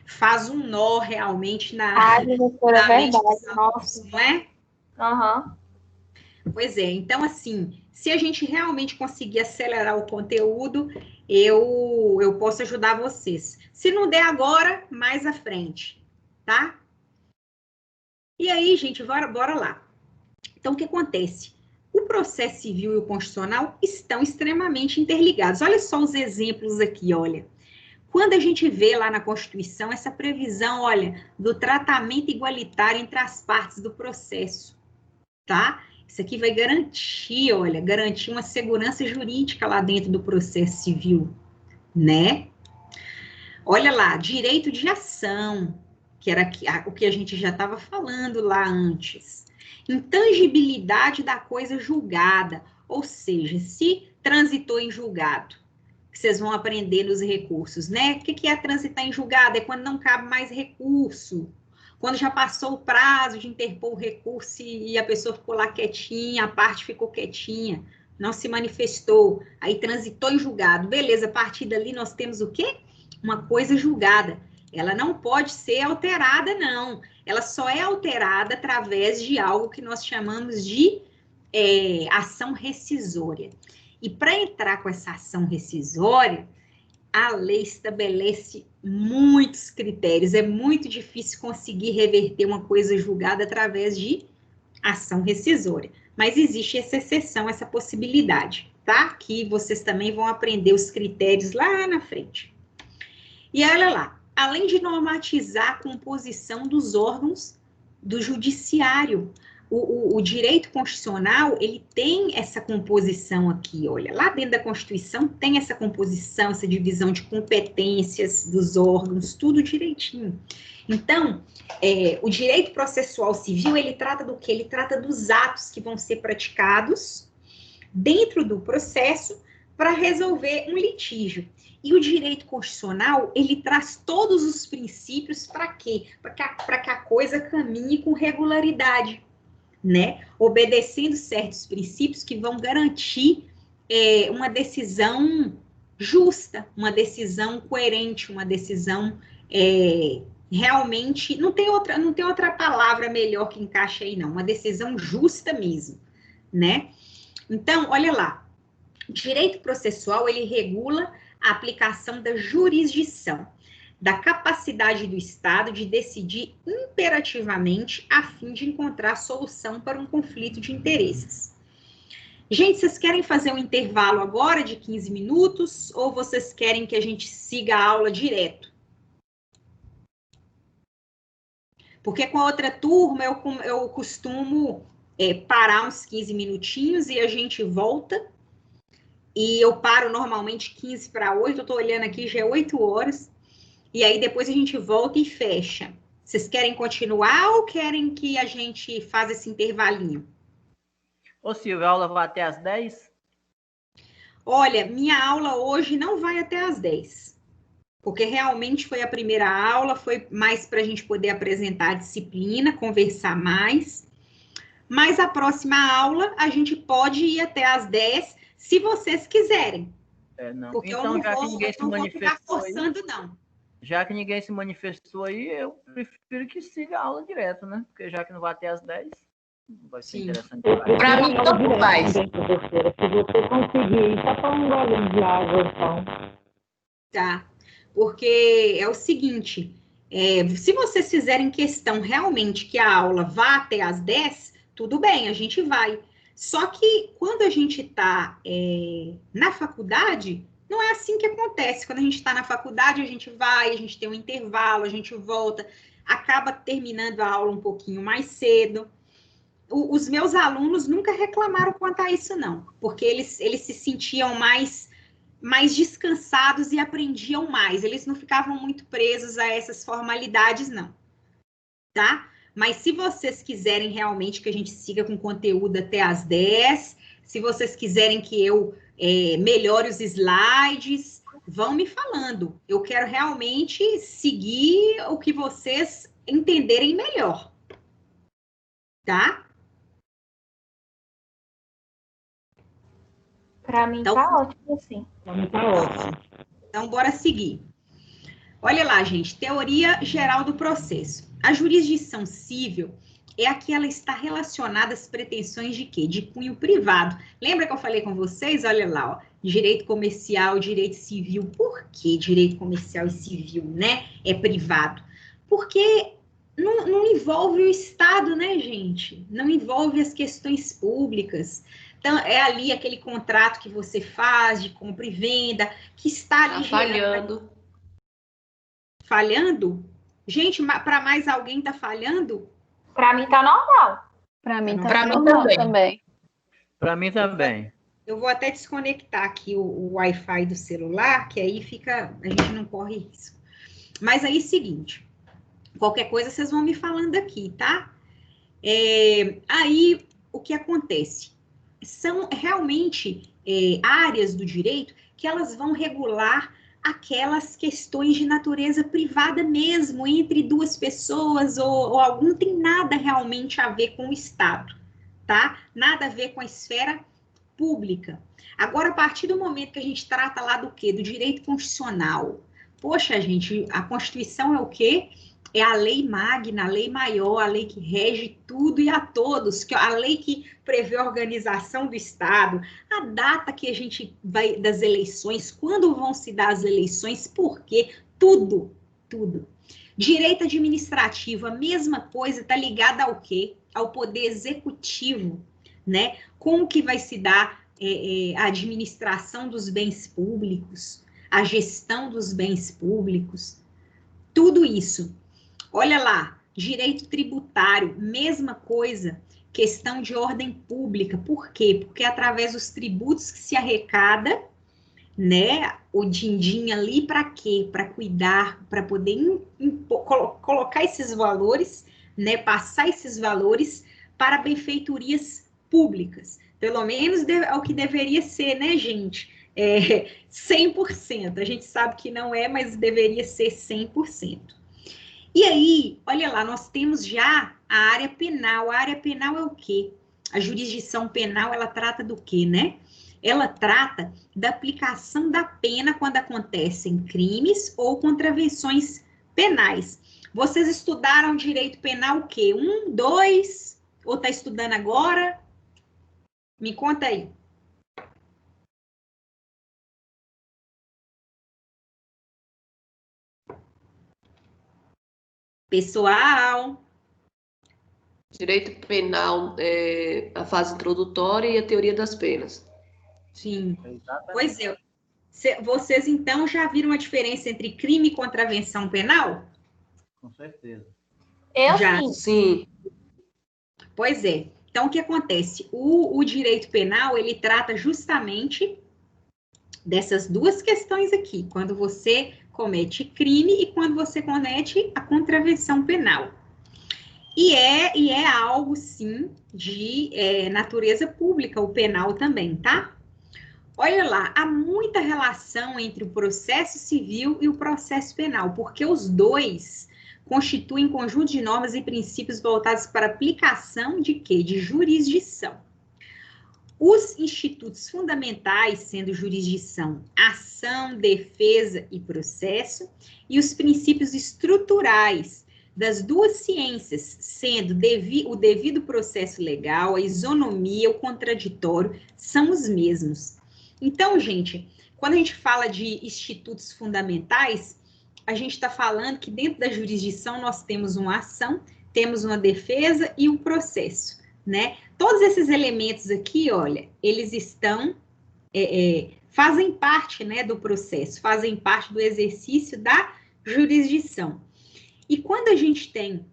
Faz um nó realmente na mente dos alunos, não é?
Aham.
Pois é, então assim, se a gente realmente conseguir acelerar o conteúdo, eu posso ajudar vocês. Se não der agora, mais à frente, tá? E aí, gente, bora lá. Então, o que acontece? O processo civil e o constitucional estão extremamente interligados. Olha só os exemplos aqui, olha. Quando a gente vê lá na Constituição essa previsão, olha, do tratamento igualitário entre as partes do processo, tá? Isso aqui vai garantir, olha, garantir uma segurança jurídica lá dentro do processo civil, né? Olha lá, direito de ação, que era o que a gente já estava falando lá antes. Intangibilidade da coisa julgada, ou seja, se transitou em julgado, que vocês vão aprender nos recursos, né? O que é transitar em julgado? É quando não cabe mais recurso, quando já passou o prazo de interpor o recurso e a pessoa ficou lá quietinha, a parte ficou quietinha, não se manifestou, aí transitou em julgado. Beleza, a partir dali nós temos o quê? Uma coisa julgada. Ela não pode ser alterada, não. Ela só é alterada através de algo que nós chamamos de ação rescisória. E para entrar com essa ação rescisória, a lei estabelece muitos critérios. É muito difícil conseguir reverter uma coisa julgada através de ação rescisória. Mas existe essa exceção, essa possibilidade, tá? Que vocês também vão aprender os critérios lá na frente. E olha lá, além de normatizar a composição dos órgãos do judiciário, o direito constitucional, ele tem essa composição aqui, olha, lá dentro da Constituição tem essa composição, essa divisão de competências dos órgãos, tudo direitinho. Então, o direito processual civil, ele trata do quê? Ele trata dos atos que vão ser praticados dentro do processo para resolver um litígio. E o direito constitucional, ele traz todos os princípios para quê? Para que a coisa caminhe com regularidade, né? Obedecendo certos princípios que vão garantir uma decisão justa, uma decisão coerente, uma decisão realmente, não tem outra palavra melhor que encaixe aí, não, uma decisão justa mesmo, né? Então, olha lá, o direito processual, ele regula a aplicação da jurisdição, da capacidade do Estado de decidir imperativamente a fim de encontrar solução para um conflito de interesses. Gente, vocês querem fazer um intervalo agora de 15 minutos ou vocês querem que a gente siga a aula direto? Porque com a outra turma eu costumo parar uns 15 minutinhos e a gente volta. E eu paro normalmente 15 para 8, eu estou olhando aqui, já é 8 horas. E aí depois a gente volta e fecha. Vocês querem continuar ou querem que a gente faça esse intervalinho?
Ô Silvia, a aula vai até às 10?
Olha, minha aula hoje não vai até às 10. Porque realmente foi a primeira aula, foi mais para a gente poder apresentar a disciplina, conversar mais. Mas a próxima aula a gente pode ir até às 10, se vocês quiserem.
Não.
Porque
então,
eu não vou ficar forçando, não.
Já que ninguém se manifestou aí, eu prefiro que siga a aula direto, né? Porque já que não vai até às 10, não vai ser interessante.
Para mim, tanto faz.
Se você conseguir, só para um golinho de água, então.
Tá, porque é o seguinte, se vocês fizerem questão realmente que a aula vá até às 10, tudo bem, a gente vai. Só que quando a gente está na faculdade, não é assim que acontece. Quando a gente está na faculdade, a gente vai, a gente tem um intervalo, a gente volta, acaba terminando a aula um pouquinho mais cedo. Os meus alunos nunca reclamaram quanto a isso, não, porque eles se sentiam mais descansados e aprendiam mais. Eles não ficavam muito presos a essas formalidades, não. Tá? Mas se vocês quiserem realmente que a gente siga com conteúdo até às 10, se vocês quiserem que eu melhore os slides, vão me falando. Eu quero realmente seguir o que vocês entenderem melhor. Tá?
Para mim
Então,
tá ótimo, assim.
Tá ótimo.
Então, bora seguir. Olha lá, gente, teoria geral do processo. A jurisdição civil é a que ela está relacionada às pretensões de quê? De cunho privado. Lembra que eu falei com vocês? Olha lá, ó, direito comercial, direito civil. Por que direito comercial e civil, né? É privado? Porque não envolve o Estado, né, gente? Não envolve as questões públicas. Então, é ali aquele contrato que você faz de compra e venda, que está ali
falhando.
Falhando? Gente, para mais alguém tá falhando?
Para mim tá normal.
Para mim tá
Pra mim
normal
também.
também.
Para mim também.
Eu vou até desconectar aqui o Wi-Fi do celular, que aí fica, a gente não corre risco. Mas aí, seguinte, qualquer coisa vocês vão me falando aqui, tá? Aí, o que acontece? São realmente áreas do direito que elas vão regular aquelas questões de natureza privada mesmo, entre duas pessoas ou algum, não tem nada realmente a ver com o Estado, tá? Nada a ver com a esfera pública. Agora, a partir do momento que a gente trata lá do quê? Do direito constitucional. Poxa, gente, a Constituição é o quê? É a lei magna, a lei maior, a lei que rege tudo e a todos, a lei que prevê a organização do Estado, a data que a gente vai das eleições, quando vão se dar as eleições, por quê? Tudo, tudo. Direito administrativo, a mesma coisa, está ligada ao quê? Ao poder executivo, né? Como que vai se dar a administração dos bens públicos, a gestão dos bens públicos, tudo isso. Olha lá, direito tributário, mesma coisa, questão de ordem pública. Por quê? Porque através dos tributos que se arrecada, né, o din-din ali para quê? Para cuidar, para poder colocar esses valores, né, passar esses valores para benfeitorias públicas. Pelo menos é o que deveria ser, né, gente? 100%. A gente sabe que não é, mas deveria ser 100%. E aí, olha lá, nós temos já a área penal. A área penal é o quê? A jurisdição penal, ela trata do quê, né? Ela trata da aplicação da pena quando acontecem crimes ou contravenções penais. Vocês estudaram direito penal o quê? 1, 2, ou está estudando agora? Me conta aí. Pessoal.
Direito penal, a fase introdutória e a teoria das penas.
Sim. Pois é. Vocês, então, já viram a diferença entre crime e contravenção penal?
Com certeza.
Eu
Já.
Sim.
Pois é. Então, o que acontece? O direito penal, ele trata justamente dessas duas questões aqui. Quando você comete crime e quando você comete a contravenção penal. E é algo, sim, de natureza pública, o penal também, tá? Olha lá, há muita relação entre o processo civil e o processo penal, porque os dois constituem conjunto de normas e princípios voltados para aplicação de quê? De jurisdição. Os institutos fundamentais, sendo jurisdição, ação, defesa e processo, e os princípios estruturais das duas ciências, sendo o devido processo legal, a isonomia, o contraditório, são os mesmos. Então, gente, quando a gente fala de institutos fundamentais, a gente está falando que dentro da jurisdição nós temos uma ação, temos uma defesa e um processo, né? Todos esses elementos aqui, olha, eles estão, fazem parte, né, do processo, fazem parte do exercício da jurisdição. E quando a gente tem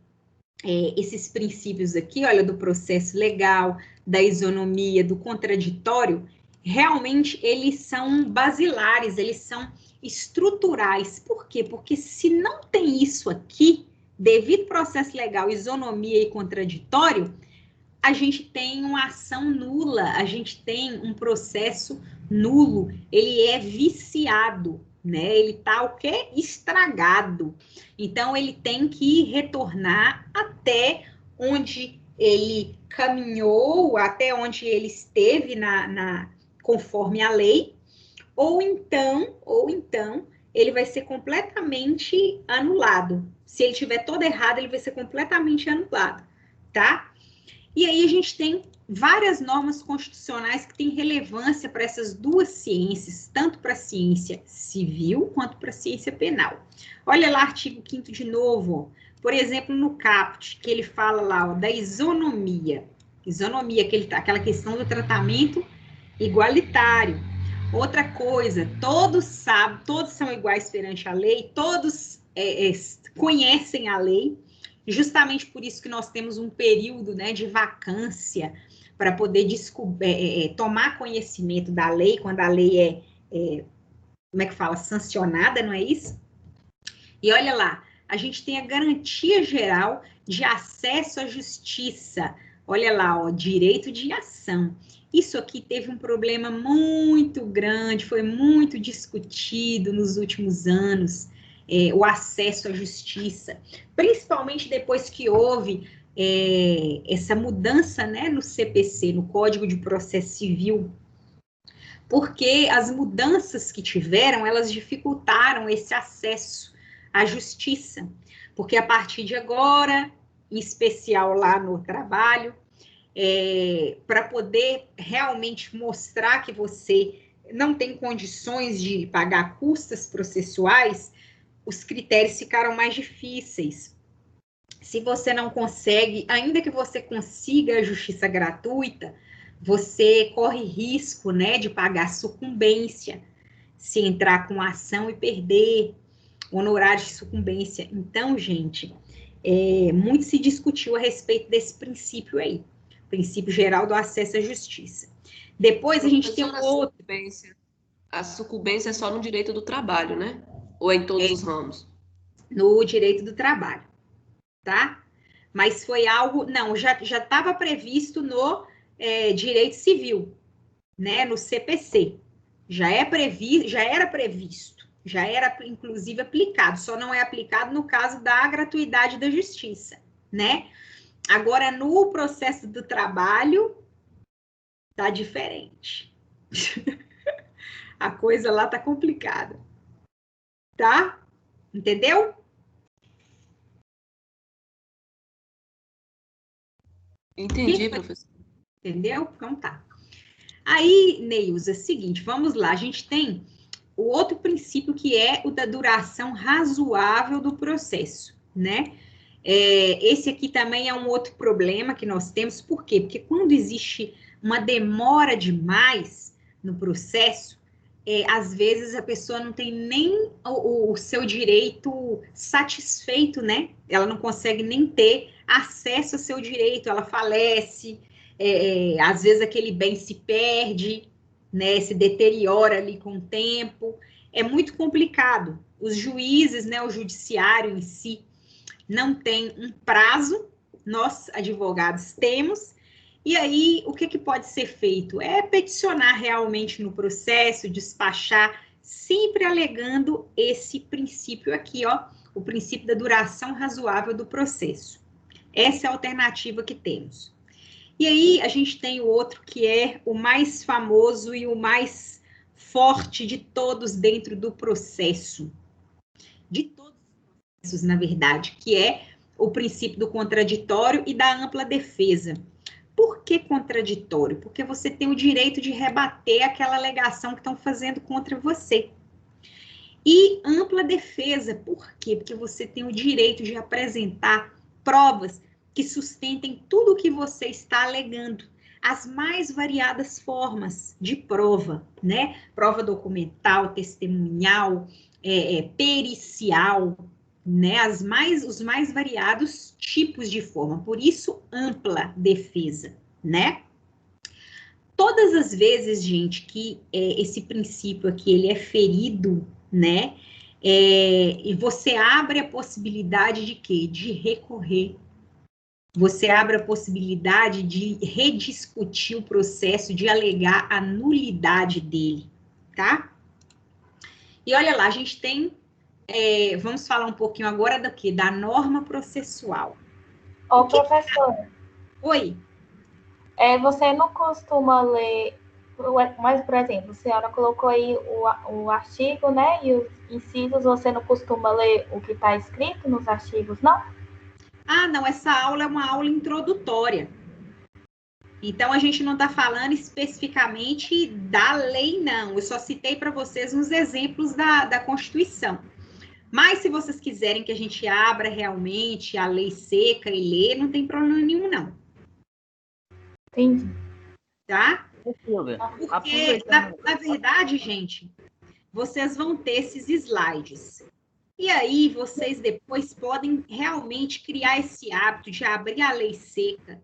esses princípios aqui, olha, do processo legal, da isonomia, do contraditório, realmente eles são basilares, eles são estruturais. Por quê? Porque se não tem isso aqui, devido processo legal, isonomia e contraditório, a gente tem uma ação nula, a gente tem um processo nulo, ele é viciado, né? Ele tá o quê? Estragado. Então, ele tem que retornar até onde ele caminhou, até onde ele esteve conforme a lei, ou então, ele vai ser completamente anulado. Se ele tiver todo errado, ele vai ser completamente anulado, tá? E aí a gente tem várias normas constitucionais que têm relevância para essas duas ciências, tanto para a ciência civil quanto para a ciência penal. Olha lá, artigo 5º de novo, ó. Por exemplo, no caput, que ele fala lá, ó, da isonomia. Isonomia, aquela questão do tratamento igualitário. Outra coisa, todos são iguais perante a lei, todos conhecem a lei. Justamente por isso que nós temos um período, né, de vacância para poder tomar conhecimento da lei, quando a lei como é que fala, sancionada, não é isso? E olha lá, a gente tem a garantia geral de acesso à justiça. Olha lá, ó, direito de ação. Isso aqui teve um problema muito grande, foi muito discutido nos últimos anos. O acesso à justiça, principalmente depois que houve essa mudança, né, no CPC, no Código de Processo Civil, porque as mudanças que tiveram, elas dificultaram esse acesso à justiça, porque a partir de agora, em especial lá no trabalho, para poder realmente mostrar que você não tem condições de pagar custas processuais, os critérios ficaram mais difíceis. Se você não consegue, ainda que você consiga a justiça gratuita, você corre risco, né, de pagar sucumbência, se entrar com ação e perder honorários de sucumbência. Então, gente, muito se discutiu a respeito desse princípio aí, princípio geral do acesso à justiça. Depois a gente tem um outro...
A sucumbência é só no direito do trabalho, né? Ou é em todos os ramos?
No direito do trabalho, tá? Mas foi algo... Não, já estava previsto no direito civil, né? No CPC. Já era previsto, já era, inclusive, aplicado. Só não é aplicado no caso da gratuidade da justiça, né? Agora, no processo do trabalho, tá diferente. A coisa lá tá complicada. Tá? Entendeu?
Entendi, professor.
Entendeu? Então tá. Aí, Neilza, é o seguinte, vamos lá. A gente tem o outro princípio que é o da duração razoável do processo, né? Esse aqui também é um outro problema que nós temos. Por quê? Porque quando existe uma demora demais no processo, às vezes a pessoa não tem nem o seu direito satisfeito, né? Ela não consegue nem ter acesso ao seu direito, ela falece, às vezes aquele bem se perde, né? Se deteriora ali com o tempo. É muito complicado. Os juízes, né? O judiciário em si não tem um prazo, nós, advogados, temos. E aí, o que pode ser feito? É peticionar realmente no processo, despachar, sempre alegando esse princípio aqui, ó, o princípio da duração razoável do processo. Essa é a alternativa que temos. E aí a gente tem o outro que é o mais famoso e o mais forte de todos dentro do processo. De todos os processos, na verdade, que é o princípio do contraditório e da ampla defesa. Por que contraditório? Porque você tem o direito de rebater aquela alegação que estão fazendo contra você. E ampla defesa, por quê? Porque você tem o direito de apresentar provas que sustentem tudo o que você está alegando. As mais variadas formas de prova, né? Prova documental, testemunhal, pericial, né? Os mais variados tipos de forma. Por isso, ampla defesa, né? Todas as vezes, gente, que esse princípio aqui ele é ferido, né? E você abre a possibilidade de quê? De recorrer. Você abre a possibilidade de rediscutir o processo, de alegar a nulidade dele, tá? E olha lá, a gente tem, vamos falar um pouquinho agora do quê? Da norma processual.
Ô, professora.
Oi.
Você não costuma ler, mas, por exemplo, a senhora colocou aí o artigo, né, e os incisos, você não costuma ler o que está escrito nos artigos, não?
Ah, não, essa aula é uma aula introdutória. Então, a gente não está falando especificamente da lei, não. Eu só citei para vocês uns exemplos da Constituição. Mas, se vocês quiserem que a gente abra realmente a lei seca e ler, não tem problema nenhum, não.
Entendi.
Tá? Porque, na verdade, gente, vocês vão ter esses slides. E aí, vocês depois podem realmente criar esse hábito de abrir a lei seca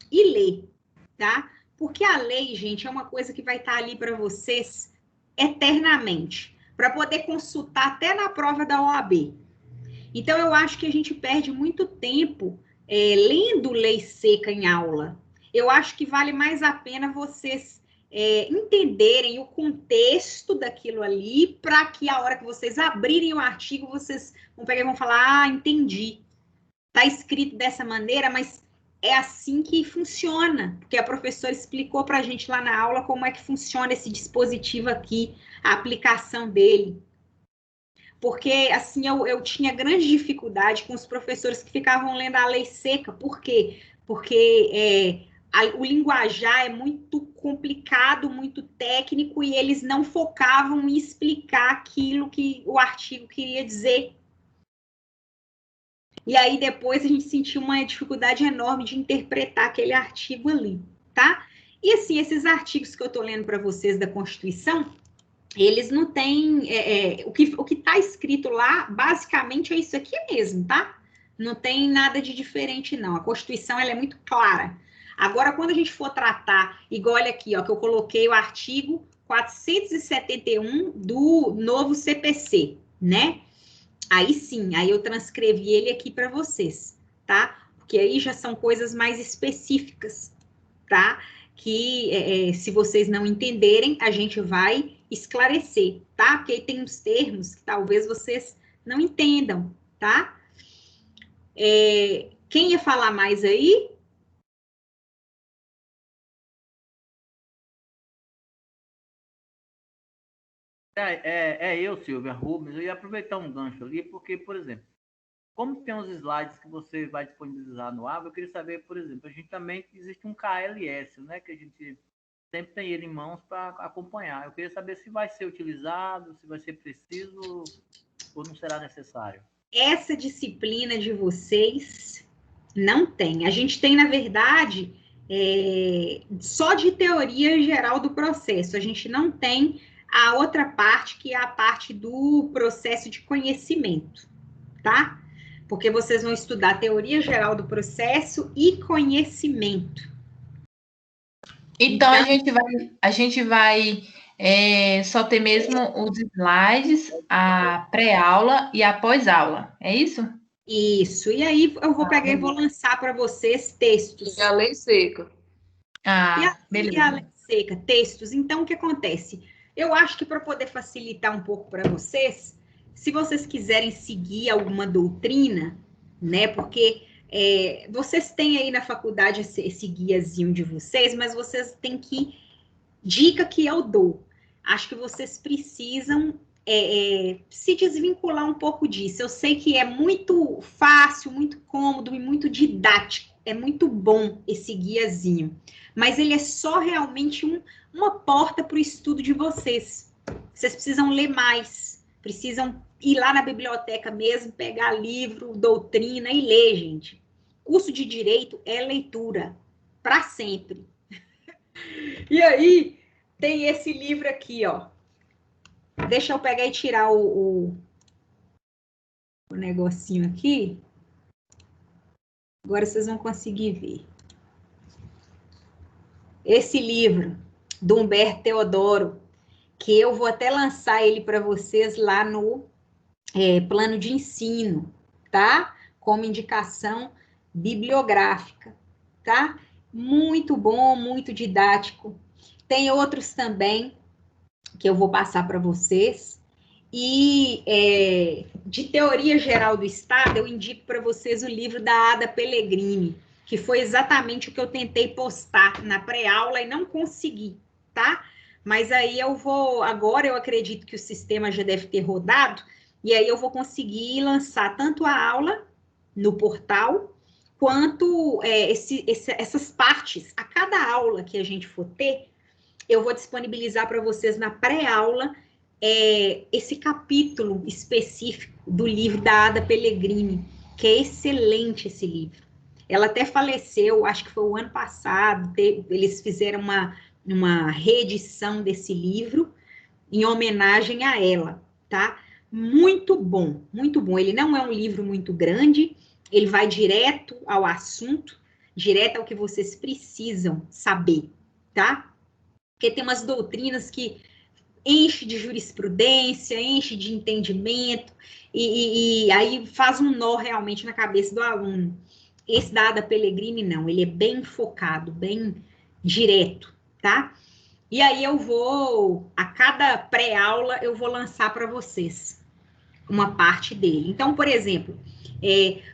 e ler, tá? Porque a lei, gente, é uma coisa que vai estar ali para vocês eternamente, para poder consultar até na prova da OAB. Então, eu acho que a gente perde muito tempo lendo lei seca em aula. Eu acho que vale mais a pena vocês entenderem o contexto daquilo ali, para que a hora que vocês abrirem o artigo, vocês vão pegar e vão falar, entendi. Está escrito dessa maneira, mas é assim que funciona, porque a professora explicou para a gente lá na aula como é que funciona esse dispositivo aqui, a aplicação dele. Porque, assim, eu tinha grande dificuldade com os professores que ficavam lendo a lei seca. Por quê? Porque o linguajar é muito complicado, muito técnico, e eles não focavam em explicar aquilo que o artigo queria dizer. E aí, depois, a gente sentiu uma dificuldade enorme de interpretar aquele artigo ali, tá? E, assim, esses artigos que eu estou lendo para vocês da Constituição, eles não têm... o que está escrito lá, basicamente, é isso aqui mesmo, tá? Não tem nada de diferente, não. A Constituição, ela é muito clara. Agora, quando a gente for tratar, igual olha aqui, ó, que eu coloquei o artigo 471 do novo CPC, né? Aí sim, aí eu transcrevi ele aqui para vocês, tá? Porque aí já são coisas mais específicas, tá? Que se vocês não entenderem, a gente vai esclarecer, tá? Porque aí tem uns termos que talvez vocês não entendam, tá? Quem ia falar mais aí?
Eu, Silvia Rubens, eu ia aproveitar um gancho ali, porque, por exemplo, como tem uns slides que você vai disponibilizar no AVA, eu queria saber, por exemplo, a gente também existe um KLS, né, que a gente sempre tem ele em mãos para acompanhar. Eu queria saber se vai ser utilizado, se vai ser preciso ou não será necessário.
Essa disciplina de vocês não tem. A gente tem, na verdade, só de teoria geral do processo. A gente não tem a outra parte, que é a parte do processo de conhecimento, tá? Porque vocês vão estudar teoria geral do processo e conhecimento.
Então, a gente vai só ter mesmo os slides, a pré-aula e a pós-aula, é isso?
Isso. E aí eu vou pegar e vou lançar para vocês textos.
E a lei seca.
Beleza.
E a lei seca, textos. Então, o que acontece? Eu acho que para poder facilitar um pouco para vocês, se vocês quiserem seguir alguma doutrina, né? Porque Vocês têm aí na faculdade esse guiazinho de vocês, mas vocês têm que... Dica que eu dou. Acho que vocês precisam se desvincular um pouco disso. Eu sei que é muito fácil, muito cômodo e muito didático. É muito bom esse guiazinho. Mas ele é só realmente uma porta para o estudo de vocês. Vocês precisam ler mais. Precisam ir lá na biblioteca mesmo, pegar livro, doutrina e ler, gente. Curso de Direito é leitura. Para sempre. E aí, tem esse livro aqui, ó. Deixa eu pegar e tirar o negocinho aqui. Agora vocês vão conseguir ver. Esse livro, do Humberto Teodoro, que eu vou até lançar ele para vocês lá no plano de ensino, tá? Como indicação bibliográfica, tá? Muito bom, muito didático. Tem outros também que eu vou passar para vocês. E de teoria geral do Estado, eu indico para vocês o livro da Ada Pellegrini, que foi exatamente o que eu tentei postar na pré-aula e não consegui, tá? Mas aí agora eu acredito que o sistema já deve ter rodado, e aí eu vou conseguir lançar tanto a aula no portal, quanto essas partes, a cada aula que a gente for ter, eu vou disponibilizar para vocês na pré-aula esse capítulo específico do livro da Ada Pellegrini, que é excelente esse livro. Ela até faleceu, acho que foi o ano passado, eles fizeram uma reedição desse livro em homenagem a ela, tá? Muito bom, muito bom. Ele não é um livro muito grande, ele vai direto ao assunto, direto ao que vocês precisam saber, tá? Porque tem umas doutrinas que enche de jurisprudência, enche de entendimento, e aí faz um nó realmente na cabeça do aluno. Esse da Ada Pellegrini, não, ele é bem focado, bem direto, tá? E aí a cada pré-aula, eu vou lançar para vocês uma parte dele. Então, por exemplo,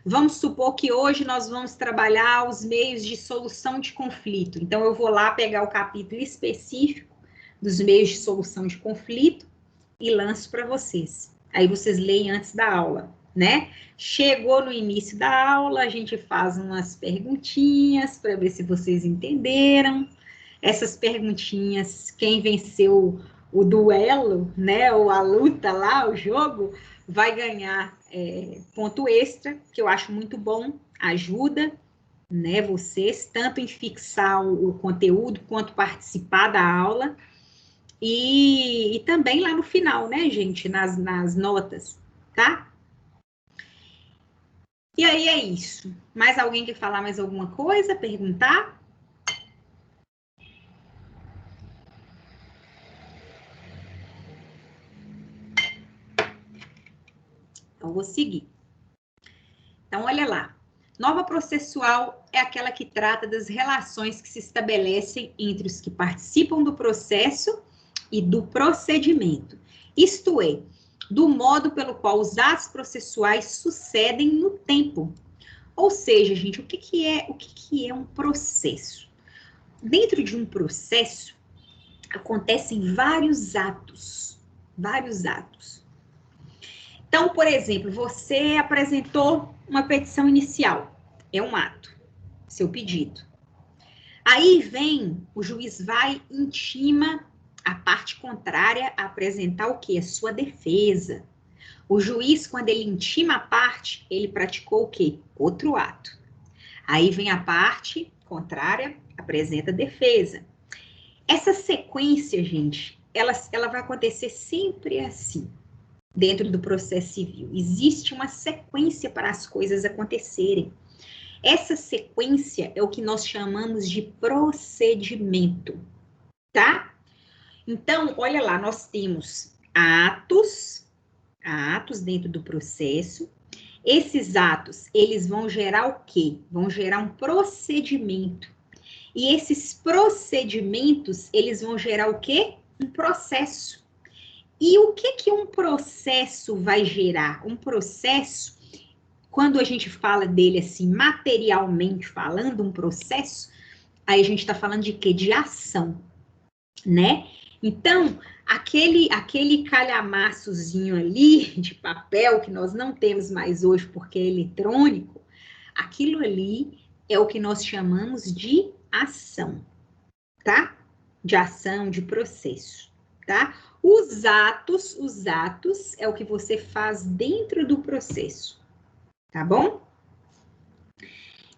vamos supor que hoje nós vamos trabalhar os meios de solução de conflito. Então, eu vou lá pegar o capítulo específico dos meios de solução de conflito e lanço para vocês. Aí vocês leem antes da aula, né? Chegou no início da aula, a gente faz umas perguntinhas para ver se vocês entenderam. Essas perguntinhas, quem venceu o duelo, né, ou a luta lá, o jogo, vai ganhar ponto extra, que eu acho muito bom, ajuda, né, vocês, tanto em fixar o conteúdo, quanto participar da aula, e também lá no final, né, gente, nas notas, tá? E aí é isso. Mais alguém quer falar mais alguma coisa, perguntar? Então, vou seguir. Então, olha lá. Norma processual é aquela que trata das relações que se estabelecem entre os que participam do processo e do procedimento. Isto é, do modo pelo qual os atos processuais sucedem no tempo. Ou seja, gente, o que é um processo? Dentro de um processo, acontecem vários atos. Vários atos. Então, por exemplo, você apresentou uma petição inicial. É um ato, seu pedido. Aí vem, o juiz vai e intima a parte contrária a apresentar o quê? A sua defesa. O juiz, quando ele intima a parte, ele praticou o quê? Outro ato. Aí vem a parte contrária, apresenta a defesa. Essa sequência, gente, ela vai acontecer sempre assim, dentro do processo civil. Existe uma sequência para as coisas acontecerem. Essa sequência é o que nós chamamos de procedimento, tá? Então, olha lá, nós temos atos dentro do processo. Esses atos, eles vão gerar o quê? Vão gerar um procedimento. E esses procedimentos, eles vão gerar o quê? Um processo. E o que um processo vai gerar? Um processo, quando a gente fala dele assim, materialmente falando, um processo, aí a gente está falando de quê? De ação, né? Então, aquele calhamaçozinho ali de papel que nós não temos mais hoje porque é eletrônico, aquilo ali é o que nós chamamos de ação, tá? De ação, de processo, tá? Os atos é o que você faz dentro do processo, tá bom?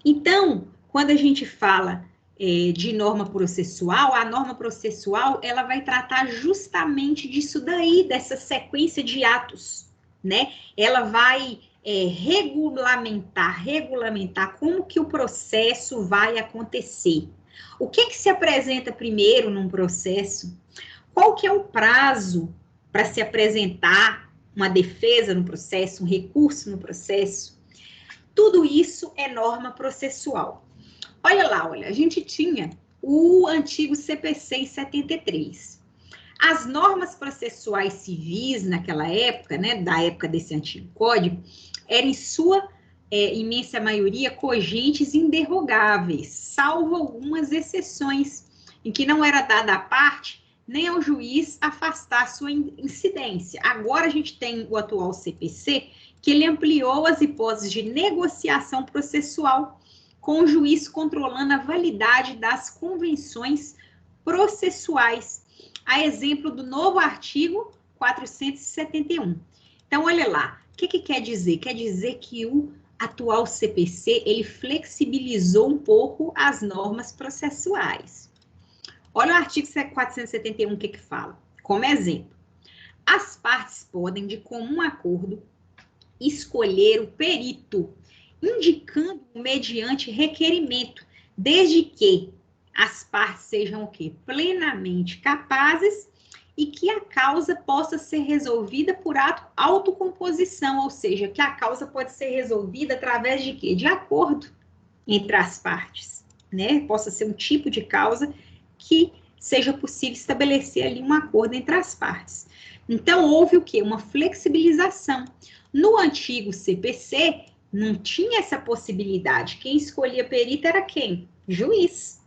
Então, quando a gente fala de norma processual, a norma processual, ela vai tratar justamente disso daí, dessa sequência de atos, né? Ela vai regulamentar como que o processo vai acontecer. O que se apresenta primeiro num processo? Qual que é o prazo para se apresentar uma defesa no processo, um recurso no processo? Tudo isso é norma processual. Olha lá, a gente tinha o antigo CPC em 73. As normas processuais civis naquela época, né, da época desse antigo código, eram em sua imensa maioria cogentes e inderrogáveis, salvo algumas exceções, em que não era dada a parte nem ao juiz afastar sua incidência. Agora a gente tem o atual CPC, que ele ampliou as hipóteses de negociação processual, com o juiz controlando a validade das convenções processuais, a exemplo do novo artigo 471. Então, olha lá, o que quer dizer? Quer dizer que o atual CPC, ele flexibilizou um pouco as normas processuais. Olha o artigo 471, o que fala? Como exemplo, as partes podem, de comum acordo, escolher o perito, indicando mediante requerimento, desde que as partes sejam o quê? Plenamente capazes e que a causa possa ser resolvida por autocomposição, ou seja, que a causa pode ser resolvida através de quê? De acordo entre as partes, né? Possa ser um tipo de causa que seja possível estabelecer ali um acordo entre as partes. Então, houve o quê? Uma flexibilização. No antigo CPC, não tinha essa possibilidade. Quem escolhia perito era quem? Juiz.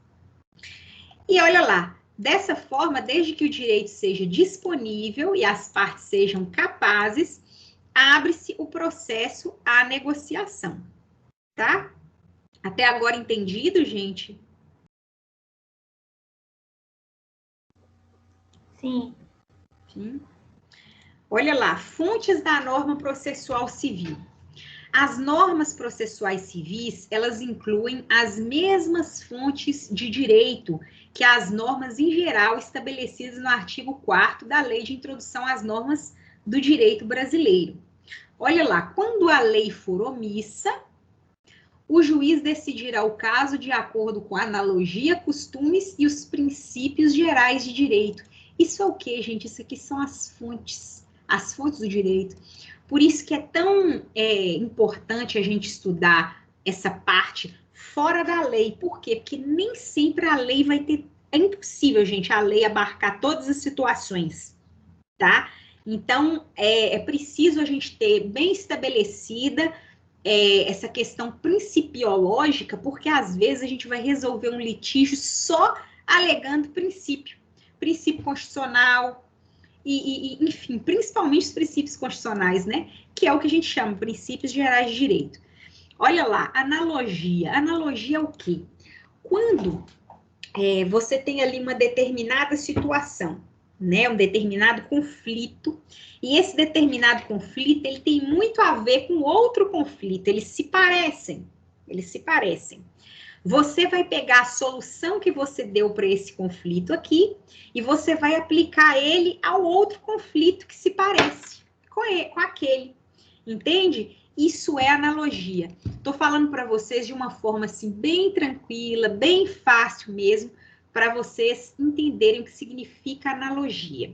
E olha lá, dessa forma, desde que o direito seja disponível e as partes sejam capazes, abre-se o processo à negociação, tá? Até agora entendido, gente?
Sim.
Sim. Olha lá, fontes da norma processual civil. As normas processuais civis, elas incluem as mesmas fontes de direito que as normas em geral estabelecidas no artigo 4º da Lei de Introdução às Normas do Direito Brasileiro. Olha lá, quando a lei for omissa, o juiz decidirá o caso de acordo com a analogia, costumes e os princípios gerais de direito. Isso é o quê, gente? Isso aqui são as fontes do direito. Por isso que é tão importante a gente estudar essa parte fora da lei. Por quê? Porque nem sempre a lei vai ter... É impossível, gente, a lei abarcar todas as situações, tá? Então, é preciso a gente ter bem estabelecida essa questão principiológica, porque às vezes a gente vai resolver um litígio só alegando princípio constitucional, enfim, principalmente os princípios constitucionais, né? Que é o que a gente chama de princípios gerais de direito. Olha lá, analogia. Analogia é o quê? Quando você tem ali uma determinada situação, né? Um determinado conflito, e esse determinado conflito, ele tem muito a ver com outro conflito, eles se parecem. Você vai pegar a solução que você deu para esse conflito aqui e você vai aplicar ele ao outro conflito que se parece com aquele. Entende? Isso é analogia. Estou falando para vocês de uma forma assim bem tranquila, bem fácil mesmo, para vocês entenderem o que significa analogia.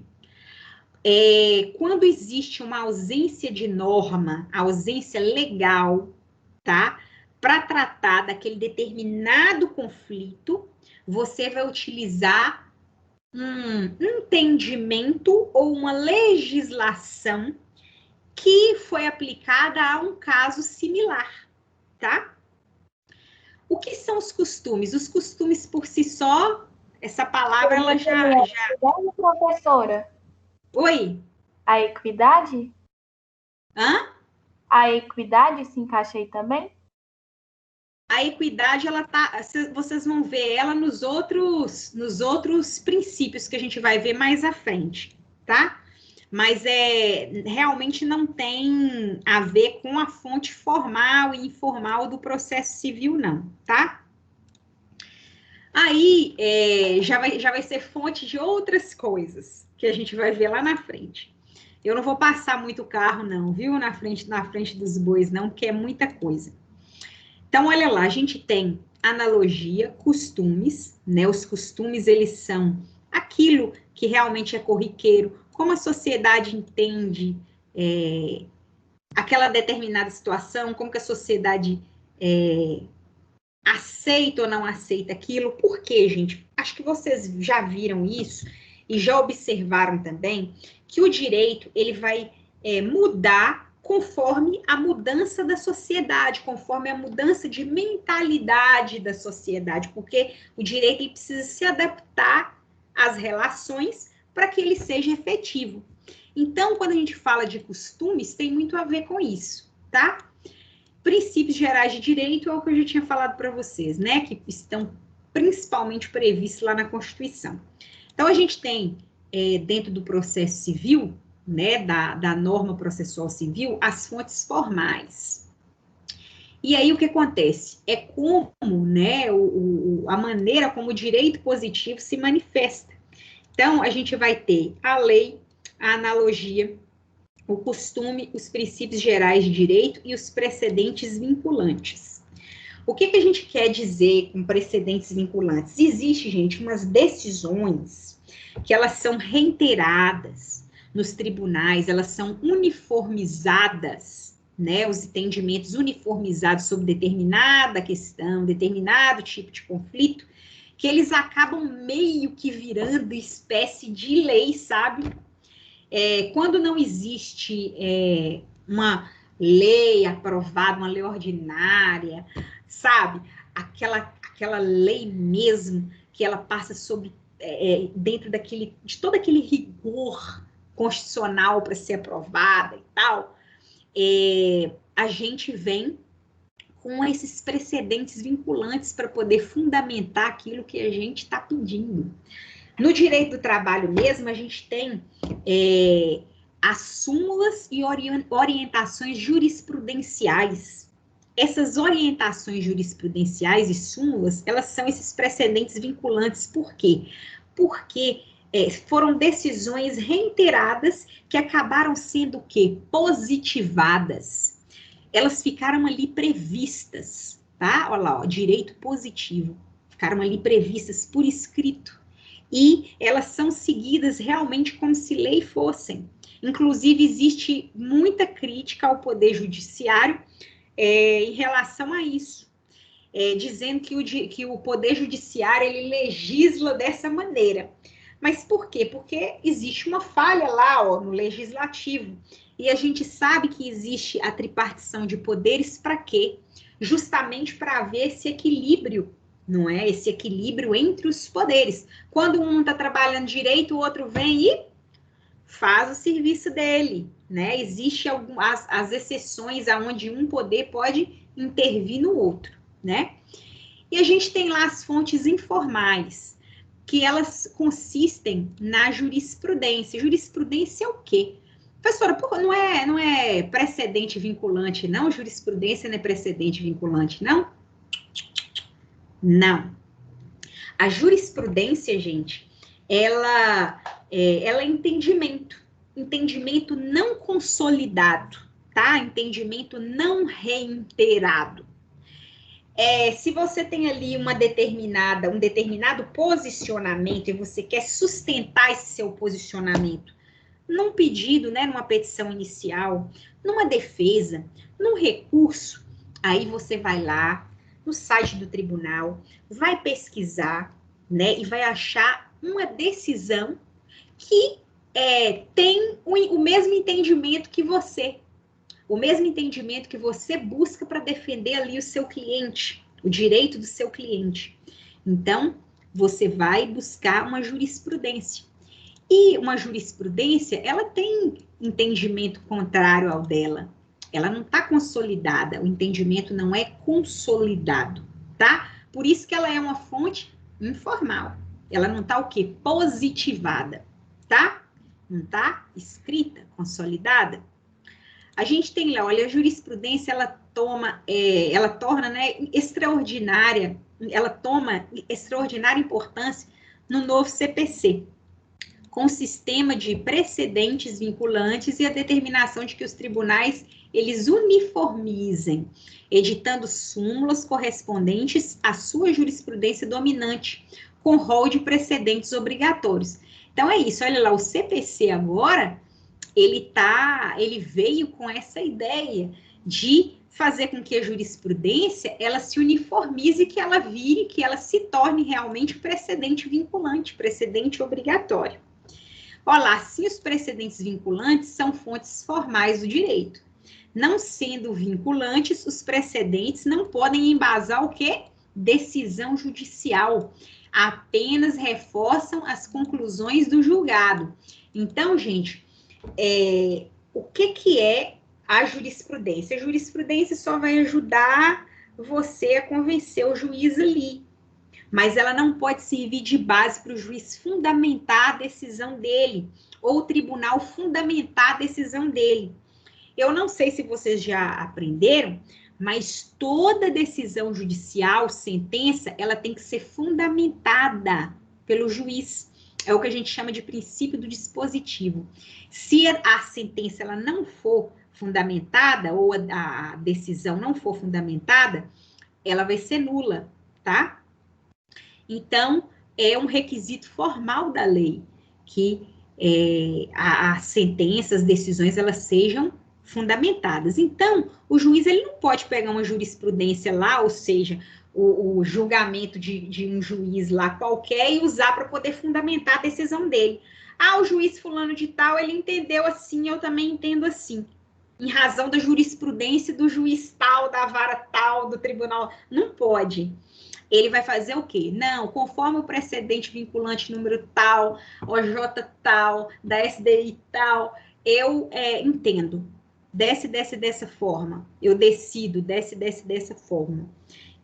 Quando existe uma ausência de norma, ausência legal, tá? Para tratar daquele determinado conflito, você vai utilizar um entendimento ou uma legislação que foi aplicada a um caso similar, tá? O que são os costumes? Os costumes por si só, essa palavra, ela já...
Professora,
Oi?
a equidade?
Hã?
A equidade se encaixa aí também?
A equidade, ela tá, vocês vão ver ela nos outros princípios que a gente vai ver mais à frente, tá? Mas realmente não tem a ver com a fonte formal e informal do processo civil, não, tá? Aí já vai ser fonte de outras coisas que a gente vai ver lá na frente. Eu não vou passar muito carro, não, viu? Na frente dos bois, não, porque é muita coisa. Então, olha lá, a gente tem analogia, costumes, né? Os costumes, eles são aquilo que realmente é corriqueiro, como a sociedade entende aquela determinada situação, como que a sociedade aceita ou não aceita aquilo. Por quê, gente? Acho que vocês já viram isso e já observaram também que o direito, ele vai mudar conforme a mudança da sociedade, conforme a mudança de mentalidade da sociedade, porque o direito ele precisa se adaptar às relações para que ele seja efetivo. Então, quando a gente fala de costumes, tem muito a ver com isso, tá? Princípios gerais de direito é o que eu já tinha falado para vocês, né? Que estão principalmente previstos lá na Constituição. Então, a gente tem, dentro do processo civil, né, da norma processual civil, as fontes formais. E aí, o que acontece? É como, né, a maneira como o direito positivo se manifesta. Então, a gente vai ter a lei, a analogia, o costume, os princípios gerais de direito e os precedentes vinculantes. O que a gente quer dizer com precedentes vinculantes? Existe, gente, umas decisões que elas são reiteradas nos tribunais, elas são uniformizadas, né? Os entendimentos uniformizados sobre determinada questão, determinado tipo de conflito, que eles acabam meio que virando espécie de lei, sabe? Quando não existe uma lei aprovada, uma lei ordinária, sabe? Aquela lei mesmo, que ela passa sobre, dentro de todo aquele rigor constitucional para ser aprovada e tal, a gente vem com esses precedentes vinculantes para poder fundamentar aquilo que a gente está pedindo. No direito do trabalho mesmo, a gente tem as súmulas e orientações jurisprudenciais. Essas orientações jurisprudenciais e súmulas, elas são esses precedentes vinculantes. Por quê? Porque foram decisões reiteradas que acabaram sendo o quê? Positivadas. Elas ficaram ali previstas, tá? Olha lá, ó, direito positivo. Ficaram ali previstas por escrito. E elas são seguidas realmente como se lei fossem. Inclusive, existe muita crítica ao Poder Judiciário em relação a isso, dizendo que o Poder Judiciário ele legisla dessa maneira. Mas por quê? Porque existe uma falha lá, ó, no Legislativo. E a gente sabe que existe a tripartição de poderes para quê? Justamente para haver esse equilíbrio, não é? Esse equilíbrio entre os poderes. Quando um está trabalhando direito, o outro vem e faz o serviço dele, né? Existem as exceções aonde um poder pode intervir no outro, né? E a gente tem lá as fontes informais, que elas consistem na jurisprudência. Jurisprudência é o quê? Professora, não é precedente vinculante, não? Jurisprudência não é precedente vinculante, não? Não. A jurisprudência, gente, ela é entendimento não consolidado, tá? Entendimento não reiterado. Se você tem ali um determinado posicionamento e você quer sustentar esse seu posicionamento num pedido, né, numa petição inicial, numa defesa, num recurso, aí você vai lá no site do tribunal, vai pesquisar, né, e vai achar uma decisão que tem o mesmo entendimento que você, o mesmo entendimento que você busca para defender ali o seu cliente, o direito do seu cliente. Então, você vai buscar uma jurisprudência. E uma jurisprudência, ela tem entendimento contrário ao dela. Ela não está consolidada, o entendimento não é consolidado, tá? Por isso que ela é uma fonte informal. Ela não está o quê? Positivada, tá? Não está escrita, consolidada. A gente tem lá, olha, a jurisprudência, ela torna, né, extraordinária, ela toma extraordinária importância no novo CPC, com o sistema de precedentes vinculantes e a determinação de que os tribunais, eles uniformizem, editando súmulas correspondentes à sua jurisprudência dominante, com rol de precedentes obrigatórios. Então, é isso, olha lá, o CPC agora, ele veio com essa ideia de fazer com que a jurisprudência, ela se uniformize, que ela vire, que ela se torne realmente precedente vinculante, precedente obrigatório. Olha lá, assim os precedentes vinculantes são fontes formais do direito. Não sendo vinculantes, os precedentes não podem embasar o quê? Decisão judicial. Apenas reforçam as conclusões do julgado. Então, gente, o que é a jurisprudência? A jurisprudência só vai ajudar você a convencer o juiz ali, mas ela não pode servir de base para o juiz fundamentar a decisão dele, ou o tribunal fundamentar a decisão dele. Eu não sei se vocês já aprenderam, mas toda decisão judicial, sentença, ela tem que ser fundamentada pelo juiz. É o que a gente chama de princípio do dispositivo. Se a sentença ela não for fundamentada, ou a decisão não for fundamentada, ela vai ser nula, tá? Então, é um requisito formal da lei que as sentenças, as decisões, elas sejam fundamentadas. Então, o juiz ele não pode pegar uma jurisprudência lá, ou seja, o julgamento de um juiz lá qualquer e usar para poder fundamentar a decisão dele. Ah, o juiz fulano de tal, ele entendeu assim, eu também entendo assim. Em razão da jurisprudência do juiz tal, da vara tal, do tribunal. Não pode. Ele vai fazer o quê? Não, conforme o precedente vinculante número tal, OJ tal, da SDI tal, eu entendo. Desce dessa forma. Eu decido, desce dessa forma.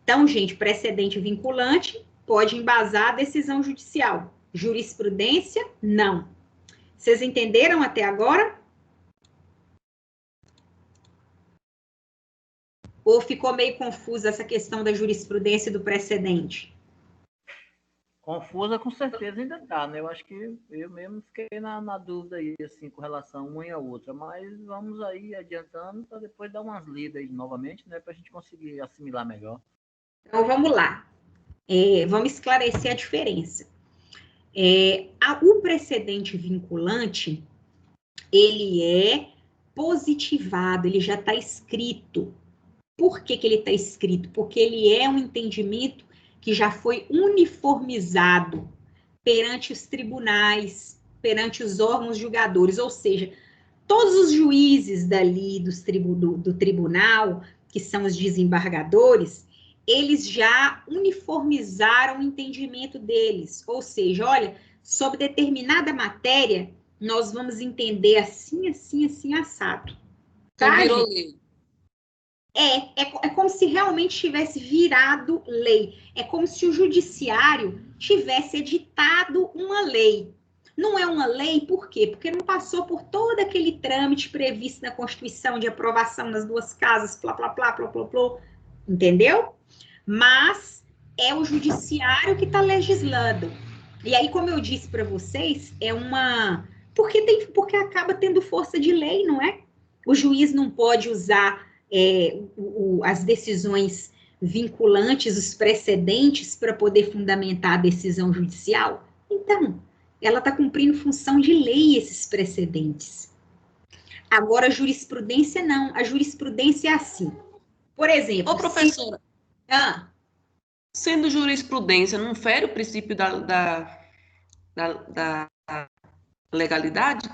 Então, gente, precedente vinculante pode embasar a decisão judicial. Jurisprudência, não. Vocês entenderam até agora? Ou ficou meio confusa essa questão da jurisprudência e do precedente?
Confusa, com certeza, ainda está, né? Eu acho que eu mesmo fiquei na dúvida aí, assim, com relação uma e a outra, mas vamos aí adiantando para depois dar umas lidas aí novamente, né? Para a gente conseguir assimilar melhor.
Então, vamos lá. Vamos esclarecer a diferença. O precedente vinculante, ele é positivado, ele já está escrito. Por que ele está escrito? Porque ele é um entendimento que já foi uniformizado perante os tribunais, perante os órgãos julgadores, ou seja, todos os juízes dali do tribunal, que são os desembargadores, eles já uniformizaram o entendimento deles, ou seja, olha, sobre determinada matéria, nós vamos entender assim, assim, assim, assado.
Então, virou lei.
É como se realmente tivesse virado lei. É como se o judiciário tivesse editado uma lei. Não é uma lei, por quê? Porque não passou por todo aquele trâmite previsto na Constituição de aprovação nas duas casas, plá, plá, plá, plá, plá, plá, entendeu? Mas é o judiciário que está legislando. E aí, como eu disse para vocês, porque acaba tendo força de lei, não é? O juiz não pode usar as decisões vinculantes, os precedentes, para poder fundamentar a decisão judicial. Então, ela está cumprindo função de lei, esses precedentes. Agora, a jurisprudência não. A jurisprudência é assim. Por exemplo...
Ô, professora, sendo jurisprudência, não fere o princípio da legalidade?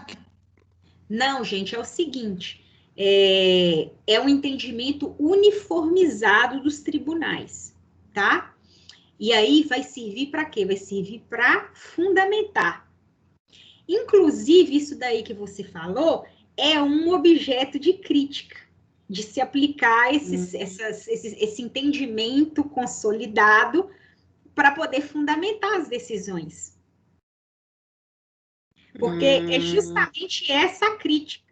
Não, gente, é o seguinte... é um entendimento uniformizado dos tribunais, tá? E aí vai servir para quê? Vai servir para fundamentar. Inclusive, isso daí que você falou é um objeto de crítica, de se aplicar esse entendimento consolidado para poder fundamentar as decisões. Porque é justamente essa a crítica.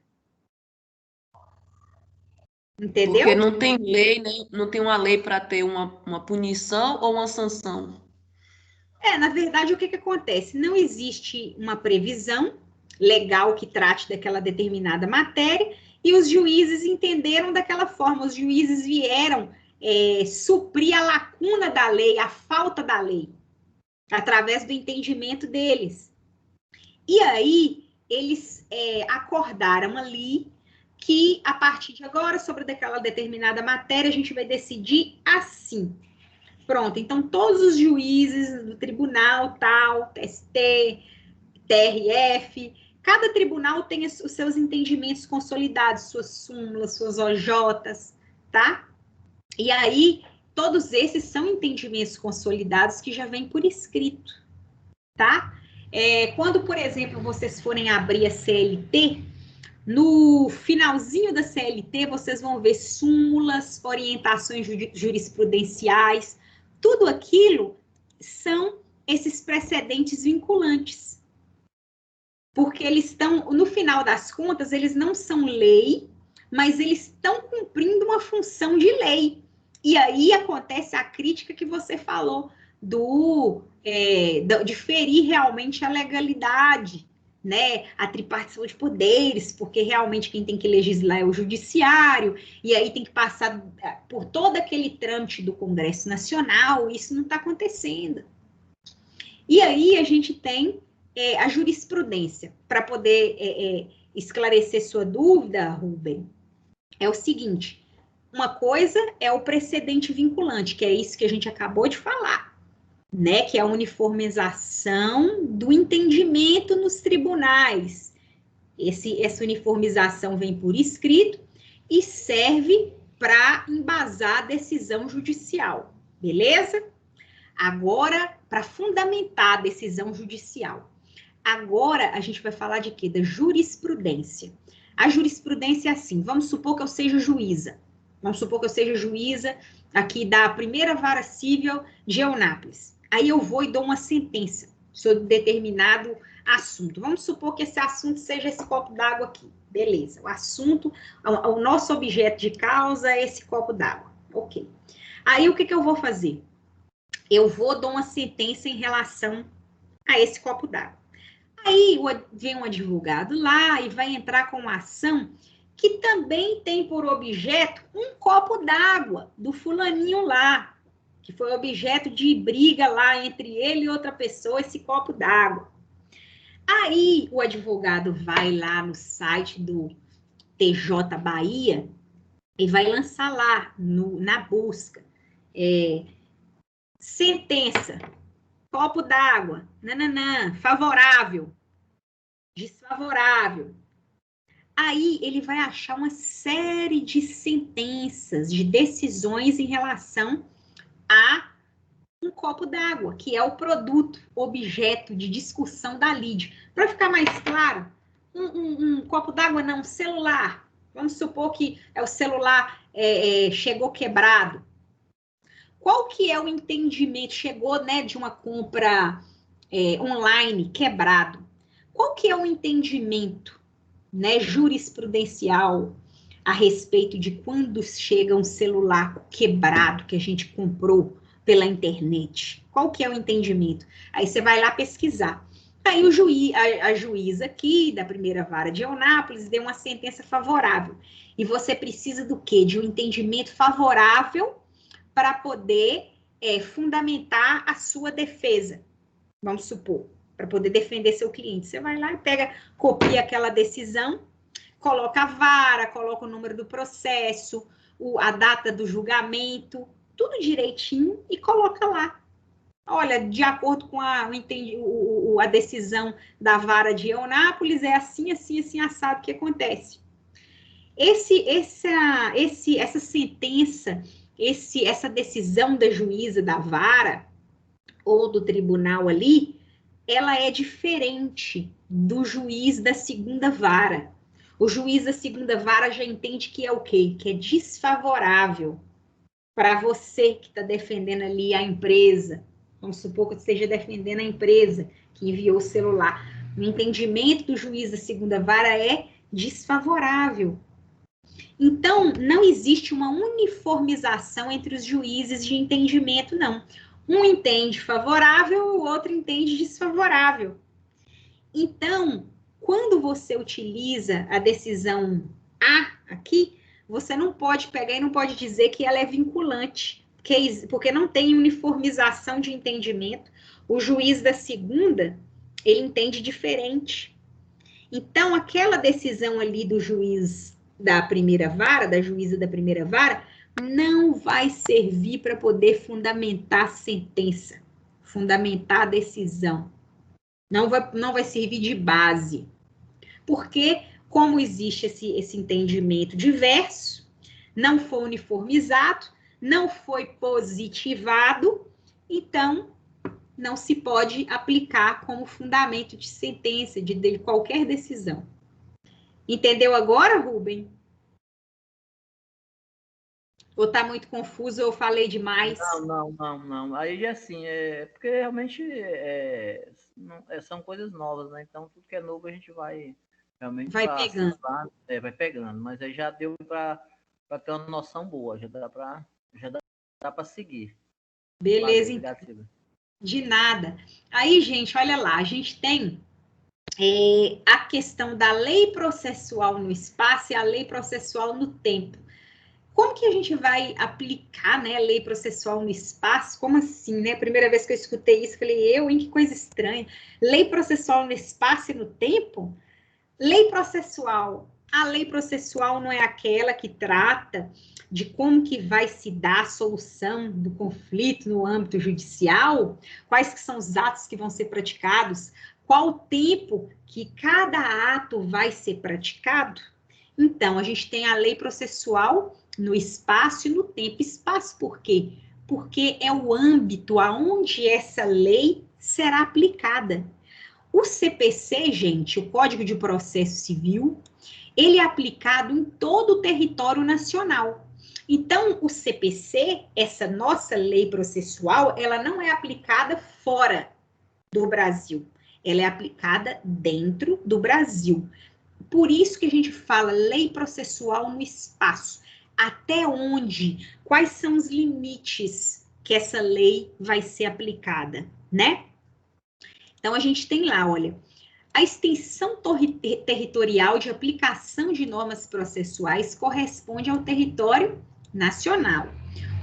Entendeu?
Porque não tem lei, né? Não tem uma lei para ter uma punição ou uma sanção.
Na verdade, o que acontece? Não existe uma previsão legal que trate daquela determinada matéria e os juízes entenderam daquela forma. Os juízes vieram suprir a lacuna da lei, a falta da lei, através do entendimento deles. E aí, eles acordaram ali que, a partir de agora, sobre aquela determinada matéria, a gente vai decidir assim. Pronto, então todos os juízes do tribunal, tal, TST, TRF, cada tribunal tem os seus entendimentos consolidados, suas súmulas, suas OJs, tá? E aí, todos esses são entendimentos consolidados que já vêm por escrito, tá? Quando, por exemplo, vocês forem abrir a CLT, no finalzinho da CLT, vocês vão ver súmulas, orientações jurisprudenciais, tudo aquilo são esses precedentes vinculantes. Porque eles estão, no final das contas, eles não são lei, mas eles estão cumprindo uma função de lei. E aí acontece a crítica que você falou de ferir realmente a legalidade, né, a tripartição de poderes, porque realmente quem tem que legislar é o judiciário, e aí tem que passar por todo aquele trâmite do Congresso Nacional, isso não está acontecendo. E aí a gente tem a jurisprudência, para poder esclarecer sua dúvida, Rubem, é o seguinte, uma coisa é o precedente vinculante, que é isso que a gente acabou de falar, né, que é a uniformização do entendimento nos tribunais. Essa uniformização vem por escrito e serve para embasar a decisão judicial, beleza? Agora, para fundamentar a decisão judicial. Agora, a gente vai falar de quê? Da jurisprudência. A jurisprudência é assim, vamos supor que eu seja juíza. Vamos supor que eu seja juíza aqui da primeira vara civil de Eunápolis. Aí eu vou e dou uma sentença sobre determinado assunto. Vamos supor que esse assunto seja esse copo d'água aqui. Beleza, o assunto, o nosso objeto de causa é esse copo d'água. Ok. Aí o que eu vou fazer? Eu vou dar uma sentença em relação a esse copo d'água. Aí vem um advogado lá e vai entrar com uma ação que também tem por objeto um copo d'água do fulaninho lá, que foi objeto de briga lá entre ele e outra pessoa, esse copo d'água. Aí o advogado vai lá no site do TJ Bahia e vai lançar lá na busca sentença, copo d'água, nananã, favorável, desfavorável. Aí ele vai achar uma série de sentenças, de decisões em relação a um copo d'água, que é o produto, objeto de discussão da lide. Para ficar mais claro, um copo d'água não, celular. Vamos supor que o celular chegou quebrado. Qual que é o entendimento? Chegou, né, de uma compra online quebrado. Qual que é o entendimento, né, jurisprudencial a respeito de quando chega um celular quebrado que a gente comprou pela internet? Qual que é o entendimento? Aí você vai lá pesquisar. Aí a juíza aqui da primeira vara de Eunápolis deu uma sentença favorável. E você precisa do quê? De um entendimento favorável para poder fundamentar a sua defesa. Vamos supor, para poder defender seu cliente. Você vai lá e copia aquela decisão, coloca a vara, coloca o número do processo, a data do julgamento, tudo direitinho e coloca lá. Olha, de acordo com a decisão da vara de Eunápolis, é assim, assim, assim, assado que acontece. Essa sentença, essa decisão da juíza da vara ou do tribunal ali, ela é diferente do juiz da segunda vara. O juiz da segunda vara já entende que é o quê? Que é desfavorável para você que está defendendo ali a empresa. Vamos supor que você esteja defendendo a empresa que enviou o celular. O entendimento do juiz da segunda vara é desfavorável. Então, não existe uma uniformização entre os juízes de entendimento, não. Um entende favorável, o outro entende desfavorável. Então, quando você utiliza a decisão A aqui, você não pode pegar e não pode dizer que ela é vinculante, porque não tem uniformização de entendimento. O juiz da segunda, ele entende diferente. Então, aquela decisão ali do juiz da primeira vara, da juíza da primeira vara, não vai servir para poder fundamentar a sentença, fundamentar a decisão. Não vai servir de base. Porque, como existe esse entendimento diverso, não foi uniformizado, não foi positivado, então não se pode aplicar como fundamento de sentença, de qualquer decisão. Entendeu agora, Rubem? Ou está muito confuso, eu falei demais?
Não. Aí, assim, porque realmente são coisas novas, né? Então, tudo que é novo a gente vai realmente...
Vai pegando.
Vai pegando, mas aí já deu para ter uma noção boa, já dá para seguir.
Beleza, então. De nada. Aí, gente, olha lá, a gente tem a questão da lei processual no espaço e a lei processual no tempo. Como que a gente vai aplicar, né, a lei processual no espaço? Como assim, né? A primeira vez que eu escutei isso, falei, que coisa estranha. Lei processual no espaço e no tempo? Lei processual. A lei processual não é aquela que trata de como que vai se dar a solução do conflito no âmbito judicial? Quais que são os atos que vão ser praticados? Qual o tempo que cada ato vai ser praticado? Então, a gente tem a lei processual no espaço e no tempo. Espaço por quê? Porque é o âmbito aonde essa lei será aplicada. O CPC, gente, o Código de Processo Civil, ele é aplicado em todo o território nacional. Então, o CPC, essa nossa lei processual, ela não é aplicada fora do Brasil. Ela é aplicada dentro do Brasil. Por isso que a gente fala lei processual no espaço. Até onde? Quais são os limites que essa lei vai ser aplicada, né? Então, a gente tem lá, olha, a extensão territorial de aplicação de normas processuais corresponde ao território nacional.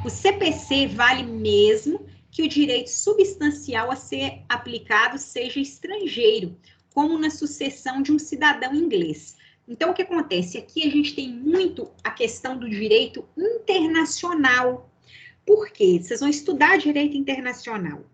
O CPC vale mesmo que o direito substancial a ser aplicado seja estrangeiro, como na sucessão de um cidadão inglês. Então, o que acontece? Aqui a gente tem muito a questão do direito internacional. Por quê? Vocês vão estudar direito internacional.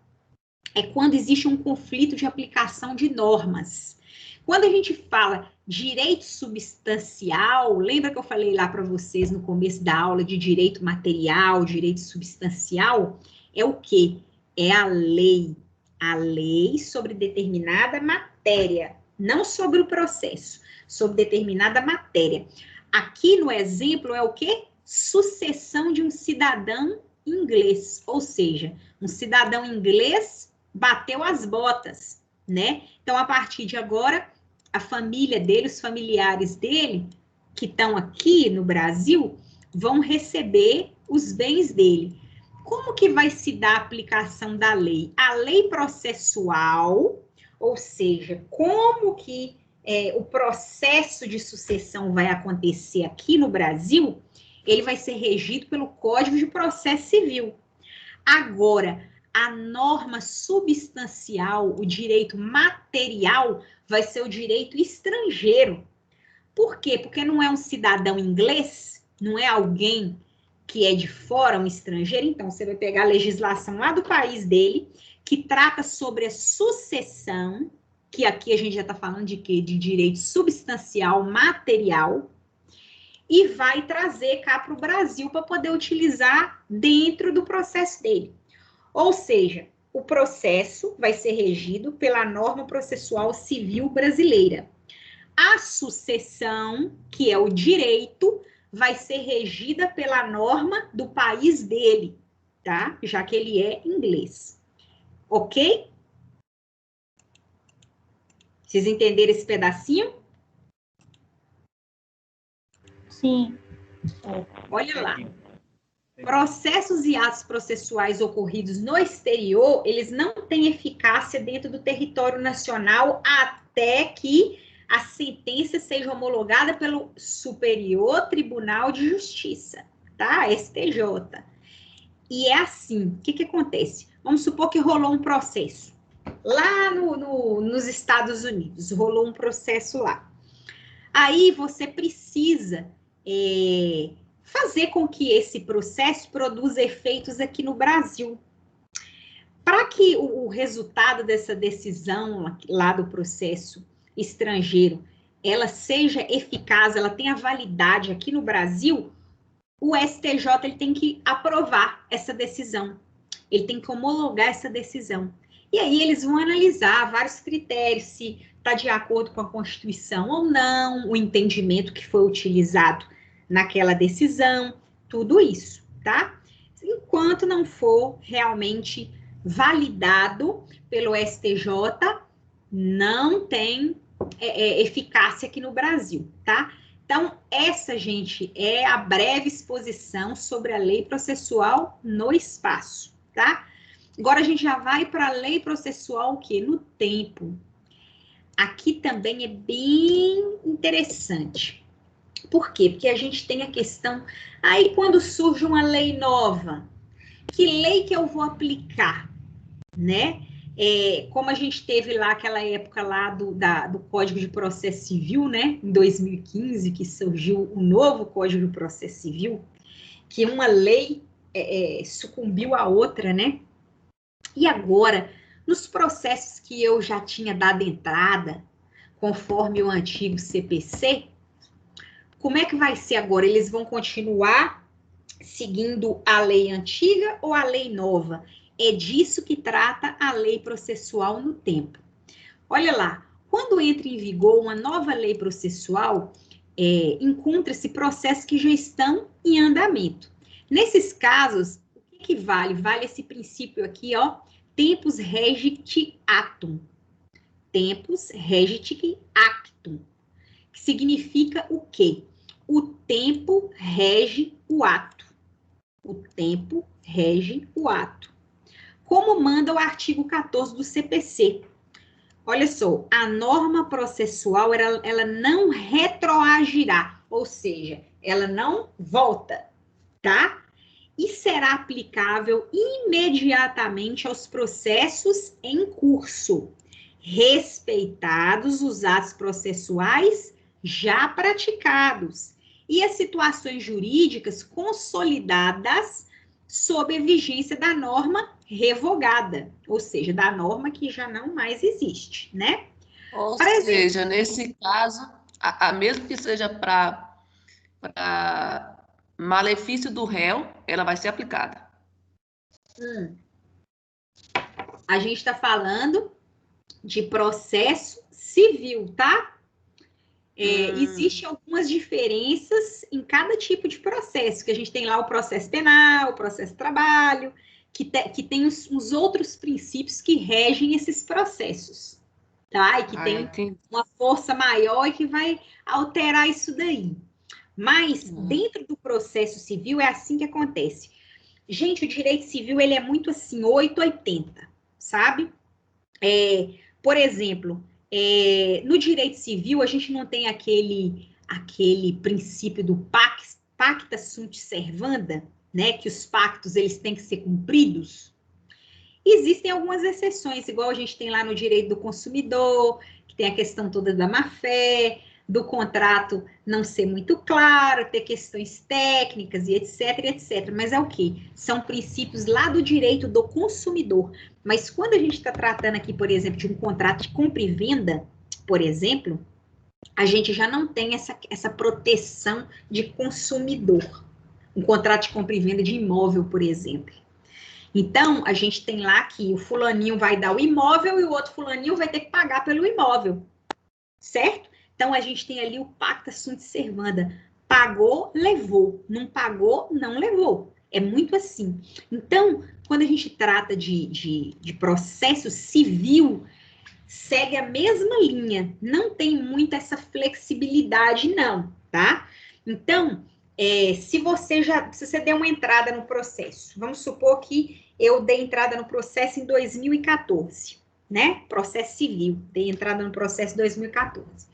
É quando existe um conflito de aplicação de normas. Quando a gente fala direito substancial, lembra que eu falei lá para vocês no começo da aula de direito material, direito substancial? É o quê? É a lei sobre determinada matéria, não sobre o processo, sobre determinada matéria. Aqui no exemplo é o quê? Sucessão de um cidadão inglês, ou seja, um cidadão inglês bateu as botas, né? Então, a partir de agora, a família dele, os familiares dele, que estão aqui no Brasil, vão receber os bens dele. Como que vai se dar a aplicação da lei? A lei processual, ou seja, como que o processo de sucessão vai acontecer aqui no Brasil, ele vai ser regido pelo Código de Processo Civil. Agora, a norma substancial, o direito material, vai ser o direito estrangeiro. Por quê? Porque não é um cidadão inglês, não é alguém que é de fora, um estrangeiro. Então, você vai pegar a legislação lá do país dele, que trata sobre a sucessão, que aqui a gente já está falando de quê? De direito substancial, material. e vai trazer cá para o Brasil para poder utilizar dentro do processo dele. Ou seja, o processo vai ser regido pela norma processual civil brasileira. A sucessão, que é o direito, vai ser regida pela norma do país dele, tá? Já que ele é inglês. Ok? Vocês entenderam esse pedacinho?
Sim.
Olha lá. Processos e atos processuais ocorridos no exterior, eles não têm eficácia dentro do território nacional até que a sentença seja homologada pelo Superior Tribunal de Justiça, tá? STJ. E é assim, o que acontece? Vamos supor que rolou um processo lá nos Estados Unidos, rolou um processo lá. Aí você precisa fazer com que esse processo produza efeitos aqui no Brasil. Para que o resultado dessa decisão lá do processo estrangeiro, ela seja eficaz, ela tenha validade aqui no Brasil, o STJ ele tem que aprovar essa decisão. Ele tem que homologar essa decisão. E aí eles vão analisar vários critérios, se está de acordo com a Constituição ou não, o entendimento que foi utilizado naquela decisão, tudo isso, tá? Enquanto não for realmente validado pelo STJ, não tem eficácia aqui no Brasil, tá? Então, essa, gente, é a breve exposição sobre a lei processual no espaço, tá? Agora a gente já vai para a lei processual, o quê? No tempo. Aqui também é bem interessante. Por quê? Porque a gente tem a questão, aí quando surge uma lei nova, que lei que eu vou aplicar, né? Como a gente teve lá aquela época lá do Código de Processo Civil, né? Em 2015, que surgiu o novo Código de Processo Civil, que uma lei sucumbiu à outra, né? E agora, nos processos que eu já tinha dado entrada, conforme o antigo CPC, como é que vai ser agora? Eles vão continuar seguindo a lei antiga ou a lei nova? É disso que trata a lei processual no tempo. Olha lá, quando entra em vigor uma nova lei processual, encontra-se processos que já estão em andamento. Nesses casos, o que vale? Vale esse princípio aqui, ó, tempus regit actum. Tempus regit actum. Que significa o quê? O tempo rege o ato. O tempo rege o ato. Como manda o artigo 14 do CPC. Olha só, a norma processual, ela não retroagirá, ou seja, ela não volta, tá? E será aplicável imediatamente aos processos em curso, respeitados os atos processuais já praticados e as situações jurídicas consolidadas sob a vigência da norma revogada, ou seja, da norma que já não mais existe, né?
Ou seja, nesse caso, mesmo que seja para malefício do réu, ela vai ser aplicada.
A gente está falando de processo civil, tá? Existem algumas diferenças em cada tipo de processo, que a gente tem lá o processo penal, o processo trabalho, que tem os outros princípios que regem esses processos, tá? E que tem uma força maior e que vai alterar isso daí. Mas, dentro do processo civil, é assim que acontece. Gente, o direito civil, ele é muito assim, 880, sabe? Por exemplo, no direito civil, a gente não tem aquele princípio do pacta sunt servanda, né? Que os pactos, eles têm que ser cumpridos. Existem algumas exceções, igual a gente tem lá no direito do consumidor, que tem a questão toda da má-fé, do contrato não ser muito claro, ter questões técnicas e etc, etc. Mas é o quê? São princípios lá do direito do consumidor. Mas quando a gente está tratando aqui, por exemplo, de um contrato de compra e venda, por exemplo, a gente já não tem essa proteção de consumidor. Um contrato de compra e venda de imóvel, por exemplo. Então, a gente tem lá que o fulaninho vai dar o imóvel e o outro fulaninho vai ter que pagar pelo imóvel, certo? Então, a gente tem ali o pacta sunt servanda. Pagou, levou. Não pagou, não levou. É muito assim. Então, quando a gente trata de processo civil, segue a mesma linha. Não tem muito essa flexibilidade, não, tá? Então, se você deu uma entrada no processo, vamos supor que eu dei entrada no processo em 2014, né? Processo civil, dei entrada no processo em 2014.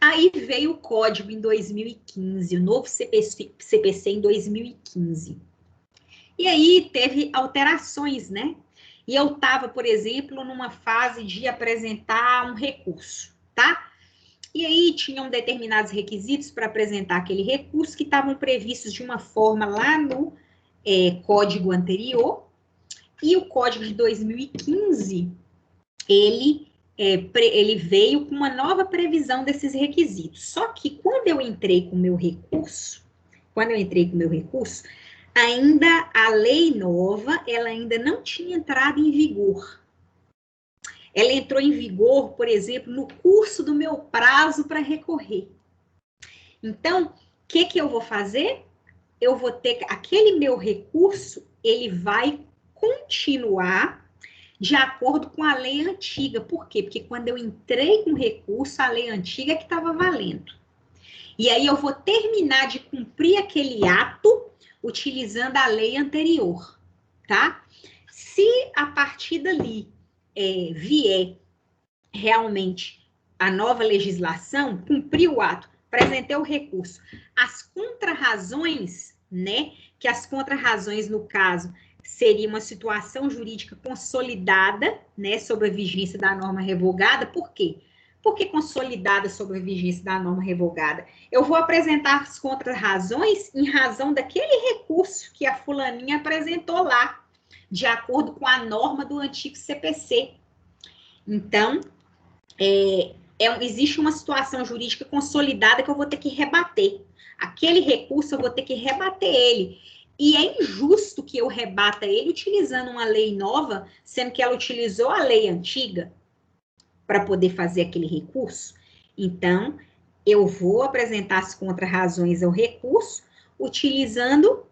Aí veio o código em 2015, o novo CPC em 2015. E aí teve alterações, né? E eu estava, por exemplo, numa fase de apresentar um recurso, tá? E aí tinham determinados requisitos para apresentar aquele recurso que estavam previstos de uma forma lá no código anterior. E o código de 2015, ele veio com uma nova previsão desses requisitos. Só que quando eu entrei com o meu recurso, ainda a lei nova, ela ainda não tinha entrado em vigor. Ela entrou em vigor, por exemplo, no curso do meu prazo para recorrer. Então, o que eu vou fazer? Eu vou ter aquele meu recurso, ele vai continuar de acordo com a lei antiga. Por quê? Porque quando eu entrei com recurso, a lei antiga é que estava valendo. E aí eu vou terminar de cumprir aquele ato utilizando a lei anterior, tá? Se a partir dali vier realmente a nova legislação, cumprir o ato, apresentei o recurso, as contrarrazões, né? Que as contrarrazões, no caso, seria uma situação jurídica consolidada, né, sobre a vigência da norma revogada. Por quê? Porque consolidada sobre a vigência da norma revogada. Eu vou apresentar as contrarrazões em razão daquele recurso que a fulaninha apresentou lá, de acordo com a norma do antigo CPC. Então, existe uma situação jurídica consolidada que eu vou ter que rebater. Aquele recurso eu vou ter que rebater ele. E é injusto que eu rebata ele utilizando uma lei nova, sendo que ela utilizou a lei antiga para poder fazer aquele recurso. Então, eu vou apresentar as contrarrazões ao recurso utilizando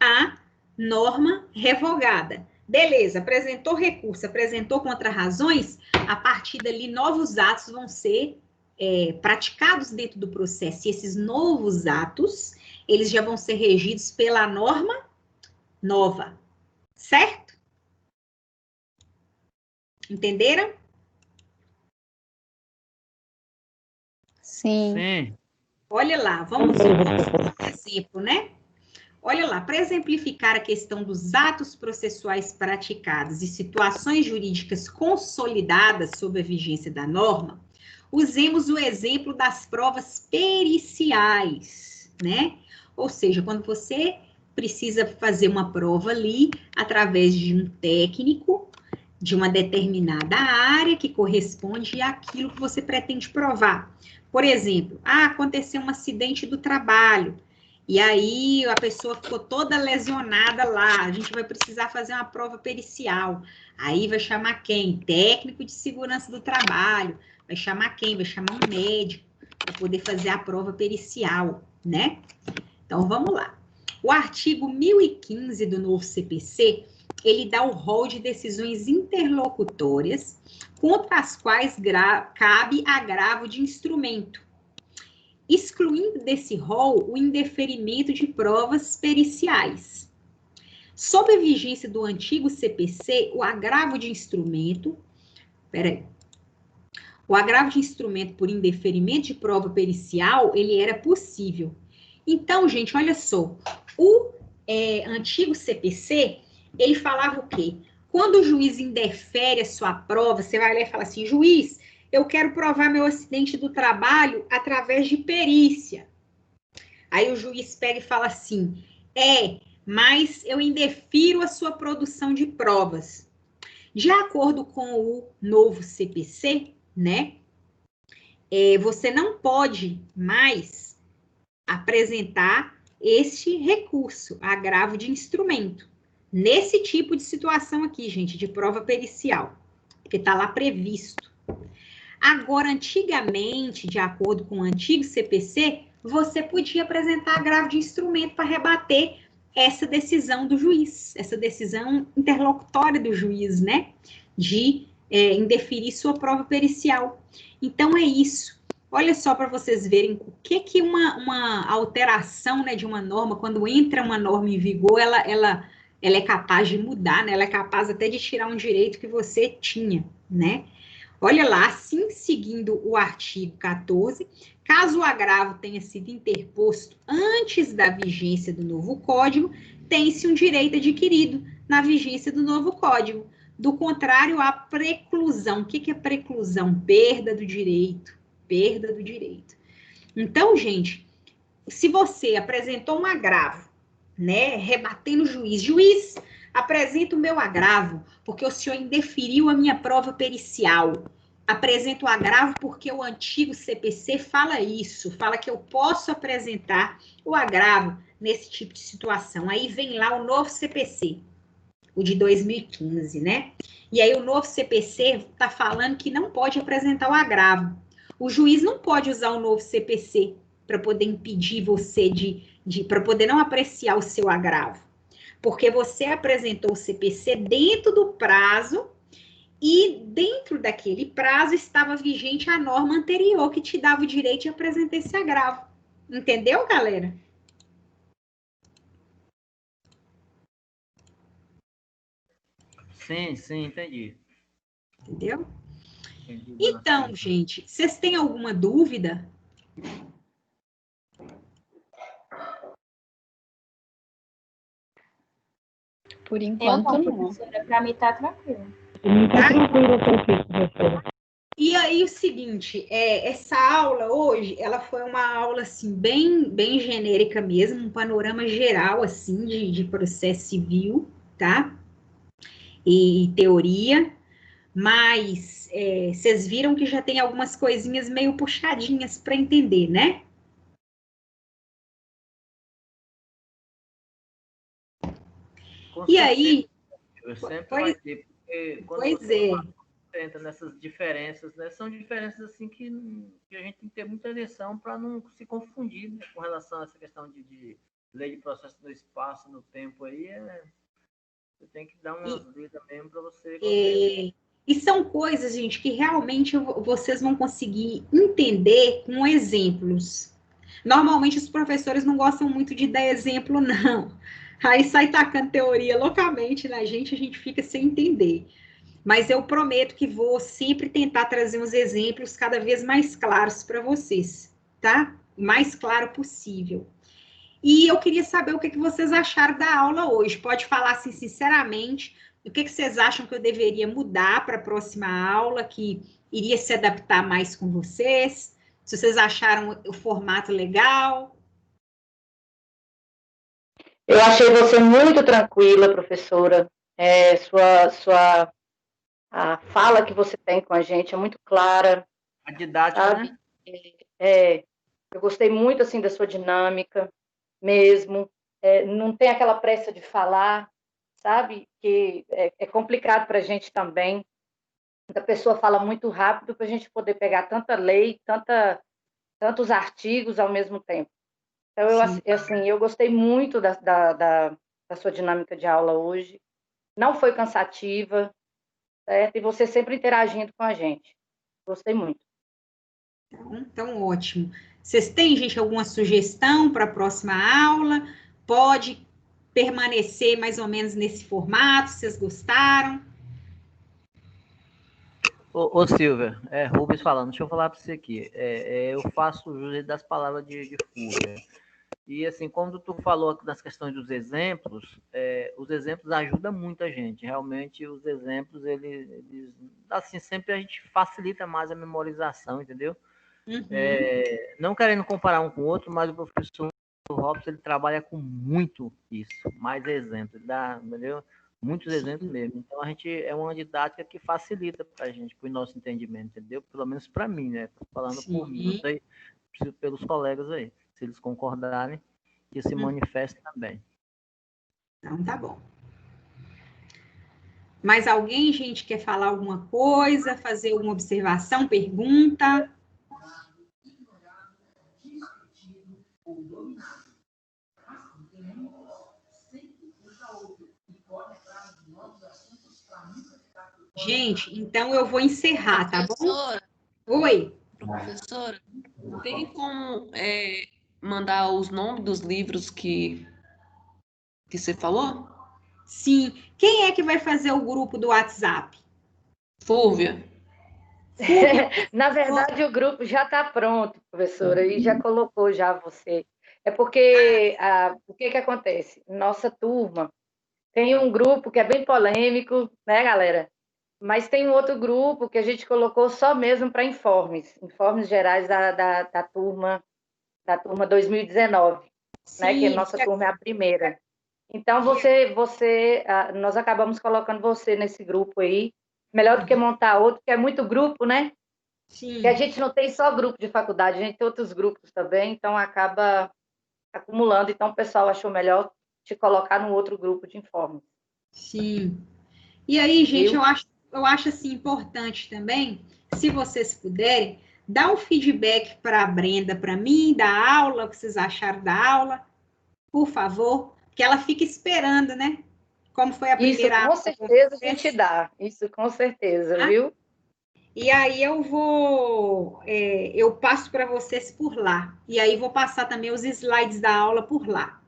a norma revogada. Beleza, apresentou recurso, apresentou contrarrazões, a partir dali novos atos vão ser praticados dentro do processo. E esses novos atos, eles já vão ser regidos pela norma nova, certo? Entenderam?
Sim.
Sim.
Olha lá, vamos ver um exemplo, né? Olha lá, para exemplificar a questão dos atos processuais praticados e situações jurídicas consolidadas sob a vigência da norma, usemos o exemplo das provas periciais, né? Ou seja, quando você precisa fazer uma prova ali, através de um técnico, de uma determinada área que corresponde àquilo que você pretende provar. Por exemplo, aconteceu um acidente do trabalho, e aí a pessoa ficou toda lesionada lá, a gente vai precisar fazer uma prova pericial. Aí vai chamar quem? Técnico de segurança do trabalho. Vai chamar quem? Vai chamar um médico para poder fazer a prova pericial, né? Então, vamos lá. O artigo 1015 do novo CPC, ele dá o rol de decisões interlocutórias contra as quais cabe agravo de instrumento, excluindo desse rol o indeferimento de provas periciais. Sob a vigência do antigo CPC, o agravo de instrumento... O agravo de instrumento por indeferimento de prova pericial, ele era possível. Então, gente, olha só. O antigo CPC, ele falava o quê? Quando o juiz indefere a sua prova, você vai lá e fala assim, juiz, eu quero provar meu acidente do trabalho através de perícia. Aí o juiz pega e fala assim, mas eu indefiro a sua produção de provas. De acordo com o novo CPC, né? você não pode mais apresentar este recurso, agravo de instrumento, nesse tipo de situação aqui, gente, de prova pericial, porque está lá previsto. Agora, antigamente, de acordo com o antigo CPC, você podia apresentar agravo de instrumento para rebater essa decisão do juiz, essa decisão interlocutória do juiz, né, de indeferir sua prova pericial. Então, é isso. Olha só para vocês verem o que uma alteração, né, de uma norma, quando entra uma norma em vigor, ela é capaz de mudar, né, ela é capaz até de tirar um direito que você tinha, né. Olha lá, assim, seguindo o artigo 14, caso o agravo tenha sido interposto antes da vigência do novo código, tem-se um direito adquirido na vigência do novo código. Do contrário, a preclusão. O que é preclusão? Perda do direito. Perda do direito. Então, gente, se você apresentou um agravo, né, rebatendo o juiz, apresenta o meu agravo, porque o senhor indeferiu a minha prova pericial. Apresento o agravo porque o antigo CPC fala isso, fala que eu posso apresentar o agravo nesse tipo de situação. Aí vem lá o novo CPC, o de 2015, né? E aí o novo CPC está falando que não pode apresentar o agravo. O juiz não pode usar o novo CPC para poder impedir você para poder não apreciar o seu agravo. Porque você apresentou o CPC dentro do prazo e dentro daquele prazo estava vigente a norma anterior que te dava o direito de apresentar esse agravo. Entendeu, galera?
Sim, entendi.
Entendeu? Então, gente, vocês têm alguma dúvida?
Por enquanto, não.
Professora, para mim tá tranquilo.
E aí, o seguinte, essa aula hoje, ela foi uma aula, assim, bem genérica mesmo, um panorama geral, assim, de processo civil, tá? E teoria, mas vocês viram que já tem algumas coisinhas meio puxadinhas para entender, né? E aí...
Sempre vai ter, porque quando você entra nessas diferenças, né, são diferenças assim que a gente tem que ter muita atenção para não se confundir, né, com relação a essa questão de lei de processo no espaço, no tempo aí, você tem que dar uma lida mesmo para você compreender.
E são coisas, gente, que realmente vocês vão conseguir entender com exemplos. Normalmente os professores não gostam muito de dar exemplo, não. Aí sai tacando teoria loucamente na gente, a gente fica sem entender. Mas eu prometo que vou sempre tentar trazer uns exemplos cada vez mais claros para vocês, tá? O mais claro possível. E eu queria saber o que vocês acharam da aula hoje. Pode falar assim, sinceramente, o que vocês acham que eu deveria mudar para a próxima aula, que iria se adaptar mais com vocês? Se vocês acharam o formato legal?
Eu achei você muito tranquila, professora. A fala que você tem com a gente é muito clara.
A didática,
sabe?
Né?
Eu gostei muito, assim, da sua dinâmica, mesmo. Não tem aquela pressa de falar, sabe? Que é complicado para a gente também. A pessoa fala muito rápido para a gente poder pegar tanta lei, tantos artigos ao mesmo tempo. Então, eu gostei muito da sua dinâmica de aula hoje. Não foi cansativa, certo? E você sempre interagindo com a gente. Gostei muito.
Então, ótimo. Vocês têm, gente, alguma sugestão para a próxima aula? Pode permanecer mais ou menos nesse formato? Vocês gostaram?
Ô Silvia, Rubens falando, deixa eu falar para você aqui. Eu faço uso das palavras de Fúvia. E, assim, quando tu falou das questões dos exemplos, os exemplos ajudam muito a gente. Realmente, os exemplos, eles assim, sempre a gente facilita mais a memorização, entendeu?
Uhum.
Não querendo comparar um com o outro, mas o professor Robson, ele trabalha com muito isso, mais exemplos, entendeu? Muitos exemplos mesmo. Então, a gente é uma didática que facilita para a gente, para o nosso entendimento, entendeu? Pelo menos para mim, né? Tô falando por mim, não sei pelos colegas aí. Se eles concordarem, que se manifestem também.
Então, tá bom. Mais alguém, gente, quer falar alguma coisa, fazer alguma observação, pergunta? Gente, então eu vou encerrar, tá bom?
Professora,
Oi.
professora, tem como mandar os nomes dos livros que você falou?
Sim. Quem é que vai fazer o grupo do WhatsApp?
Fúvia.
Na verdade, o grupo já está pronto, professora, e já colocou já você. É porque o que acontece? Nossa turma tem um grupo que é bem polêmico, né, galera? Mas tem um outro grupo que a gente colocou só mesmo para informes gerais da turma 2019, né? Que a nossa turma é a primeira. Então, nós acabamos colocando você nesse grupo aí. Melhor do que montar outro, que é muito grupo, né?
Sim.
Porque a gente não tem só grupo de faculdade, a gente tem outros grupos também, então acaba acumulando. Então, o pessoal achou melhor te colocar no outro grupo de informes.
Sim. E aí, gente,
Viu?
eu acho assim importante também, se vocês puderem, dar um feedback para a Brenda, para mim, da aula, o que vocês acharam da aula, por favor, que ela fica esperando, né? Como foi a primeira aula.
Isso, com certeza, a gente dá. Isso, com certeza, viu?
E aí eu passo para vocês por lá. E aí vou passar também os slides da aula por lá,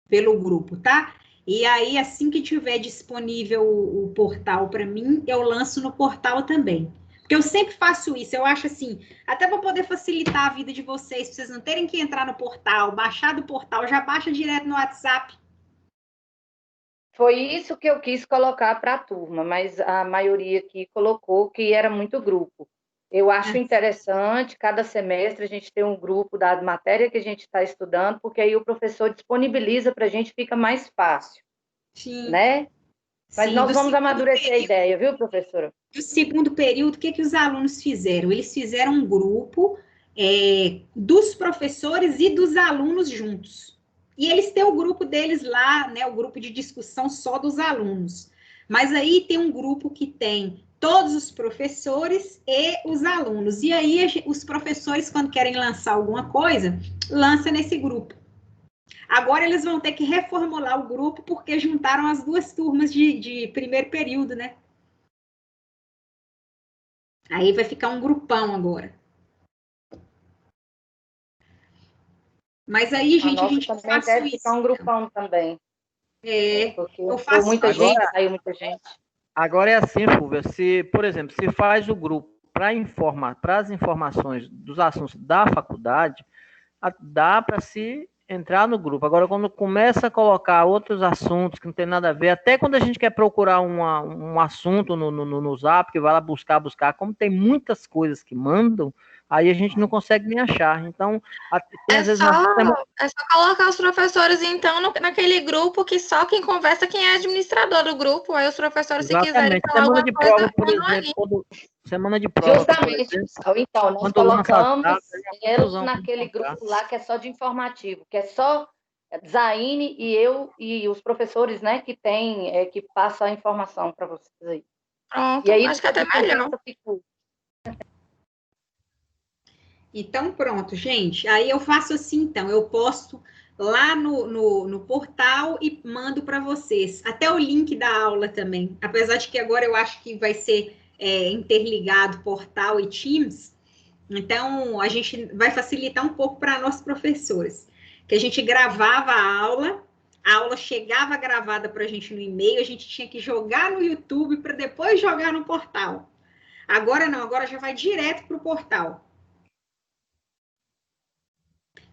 pelo grupo, tá? E aí, assim que tiver disponível o portal para mim, eu lanço no portal também. Porque eu sempre faço isso, eu acho assim, até para poder facilitar a vida de vocês, pra vocês não terem que entrar no portal, baixar do portal, já baixa direto no WhatsApp.
Foi isso que eu quis colocar para a turma, mas a maioria aqui colocou que era muito grupo. Eu acho interessante, cada semestre a gente tem um grupo da matéria que a gente está estudando, porque aí o professor disponibiliza para a gente, fica mais fácil.
Sim.
Né? Mas
Sim,
nós vamos amadurecer a ideia, viu, professora?
No segundo período, o que os alunos fizeram? Eles fizeram um grupo dos professores e dos alunos juntos. E eles têm o grupo deles lá, né, o grupo de discussão só dos alunos. Mas aí tem um grupo que tem todos os professores e os alunos. E aí os professores, quando querem lançar alguma coisa, lançam nesse grupo. Agora eles vão ter que reformular o grupo porque juntaram as duas turmas de primeiro período, né? Aí vai ficar um grupão agora. Mas aí, gente, a gente
também deve ficar um grupão também. Porque
eu faço
muita gente, saiu muita gente.
Agora é assim, Fúvia, se, por exemplo, se faz o grupo para as informações dos assuntos da faculdade, dá para se entrar no grupo. Agora, quando começa a colocar outros assuntos que não tem nada a ver, até quando a gente quer procurar um assunto no Zap, que vai lá buscar, como tem muitas coisas que mandam, aí a gente não consegue nem achar. Então,
é só colocar os professores, então, naquele grupo que só quem conversa é quem é administrador do grupo. Aí os professores, se quiserem falar
semana
alguma
de
coisa,
prova, por exemplo, semana de prova.
Justamente, pessoal. Então, nós colocamos eles naquele grupo lá que é só de informativo, que é só Zaine e eu e os professores, né, que passam a informação para vocês aí.
Pronto,
e aí,
acho que até melhor.
Então, pronto, gente. Aí eu faço assim, então, eu posto lá no portal e mando para vocês. Até o link da aula também. Apesar de que agora eu acho que vai ser interligado portal e Teams. Então, a gente vai facilitar um pouco para nós professores. Que a gente gravava a aula chegava gravada para a gente no e-mail, a gente tinha que jogar no YouTube para depois jogar no portal. Agora não, agora já vai direto para o portal.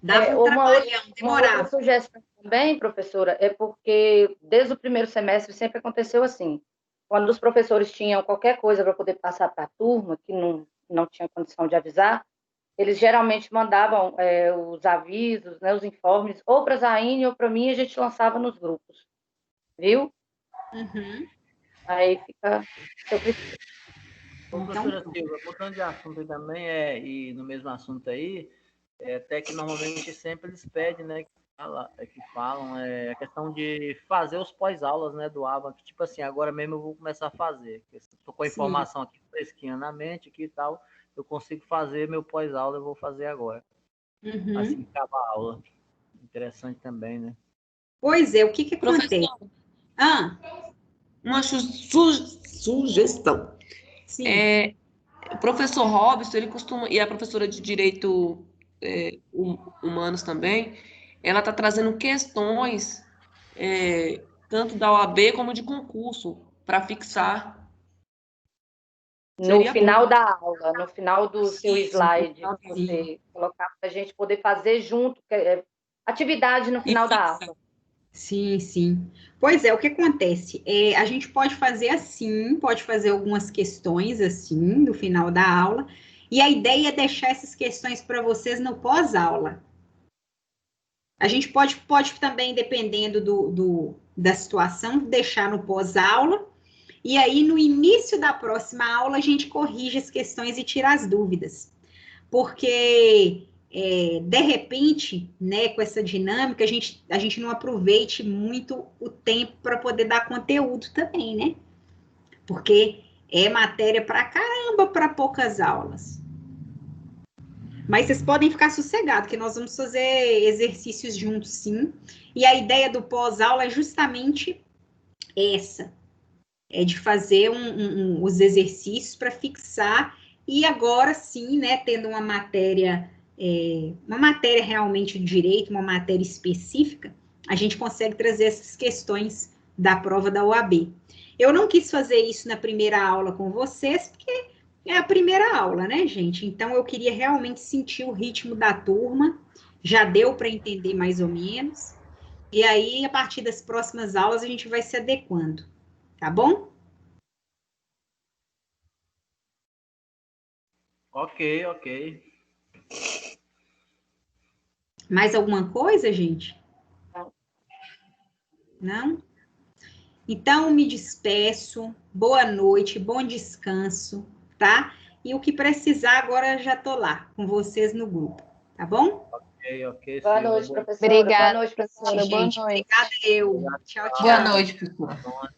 Dava
uma outra sugestão também, professora, é porque desde o primeiro semestre sempre aconteceu assim. Quando os professores tinham qualquer coisa para poder passar para a turma, que não tinha condição de avisar, eles geralmente mandavam os avisos, né, os informes, ou para a Zaine ou para mim, a gente lançava nos grupos. viu?
Uhum.
Aí fica...
Professora Silva, mudando de assunto aí também, e no mesmo assunto aí, até que normalmente sempre eles pedem, né, que falam, a questão de fazer os pós-aulas, né, do AVA, que tipo assim, agora mesmo eu vou começar a fazer, estou com a informação aqui fresquinha na mente aqui e tal, eu consigo fazer meu pós-aula, eu vou fazer agora, assim que acabar a aula. Interessante também, né?
Pois é, o que acontece?
Uma sugestão.
Sim.
O professor Robson, ele costuma, e a professora de Direito Humanos também, ela está trazendo questões tanto da OAB como de concurso para fixar.
No final da aula, no final do seu slide, que
Sim.
você colocar para a gente poder fazer junto, atividade no final da aula.
Sim, sim. Pois é, o que acontece? A gente pode fazer assim, pode fazer algumas questões assim, no final da aula, e a ideia é deixar essas questões para vocês no pós-aula. A gente pode também, dependendo da situação, deixar no pós-aula, e aí no início da próxima aula a gente corrige as questões e tira as dúvidas. Porque, de repente, né, com essa dinâmica, a gente não aproveite muito o tempo para poder dar conteúdo também, né? Porque é matéria para caramba para poucas aulas. Mas vocês podem ficar sossegados, que nós vamos fazer exercícios juntos, sim. E a ideia do pós-aula é justamente essa, de fazer os exercícios para fixar, e agora sim, né, tendo uma matéria realmente de direito, uma matéria específica, a gente consegue trazer essas questões da prova da OAB. Eu não quis fazer isso na primeira aula com vocês, porque é a primeira aula, né, gente? Então, eu queria realmente sentir o ritmo da turma, já deu para entender mais ou menos, e aí, a partir das próximas aulas, a gente vai se adequando, tá bom?
Ok.
Mais alguma coisa, gente? Não? Então, me despeço. Boa noite, bom descanso, tá? E o que precisar, agora já tô lá, com vocês no grupo, tá bom?
Ok.
Boa noite, professora.
Obrigada,
Boa noite, professora.
Gente, obrigada eu. Tchau, tchau.
Boa noite, professora.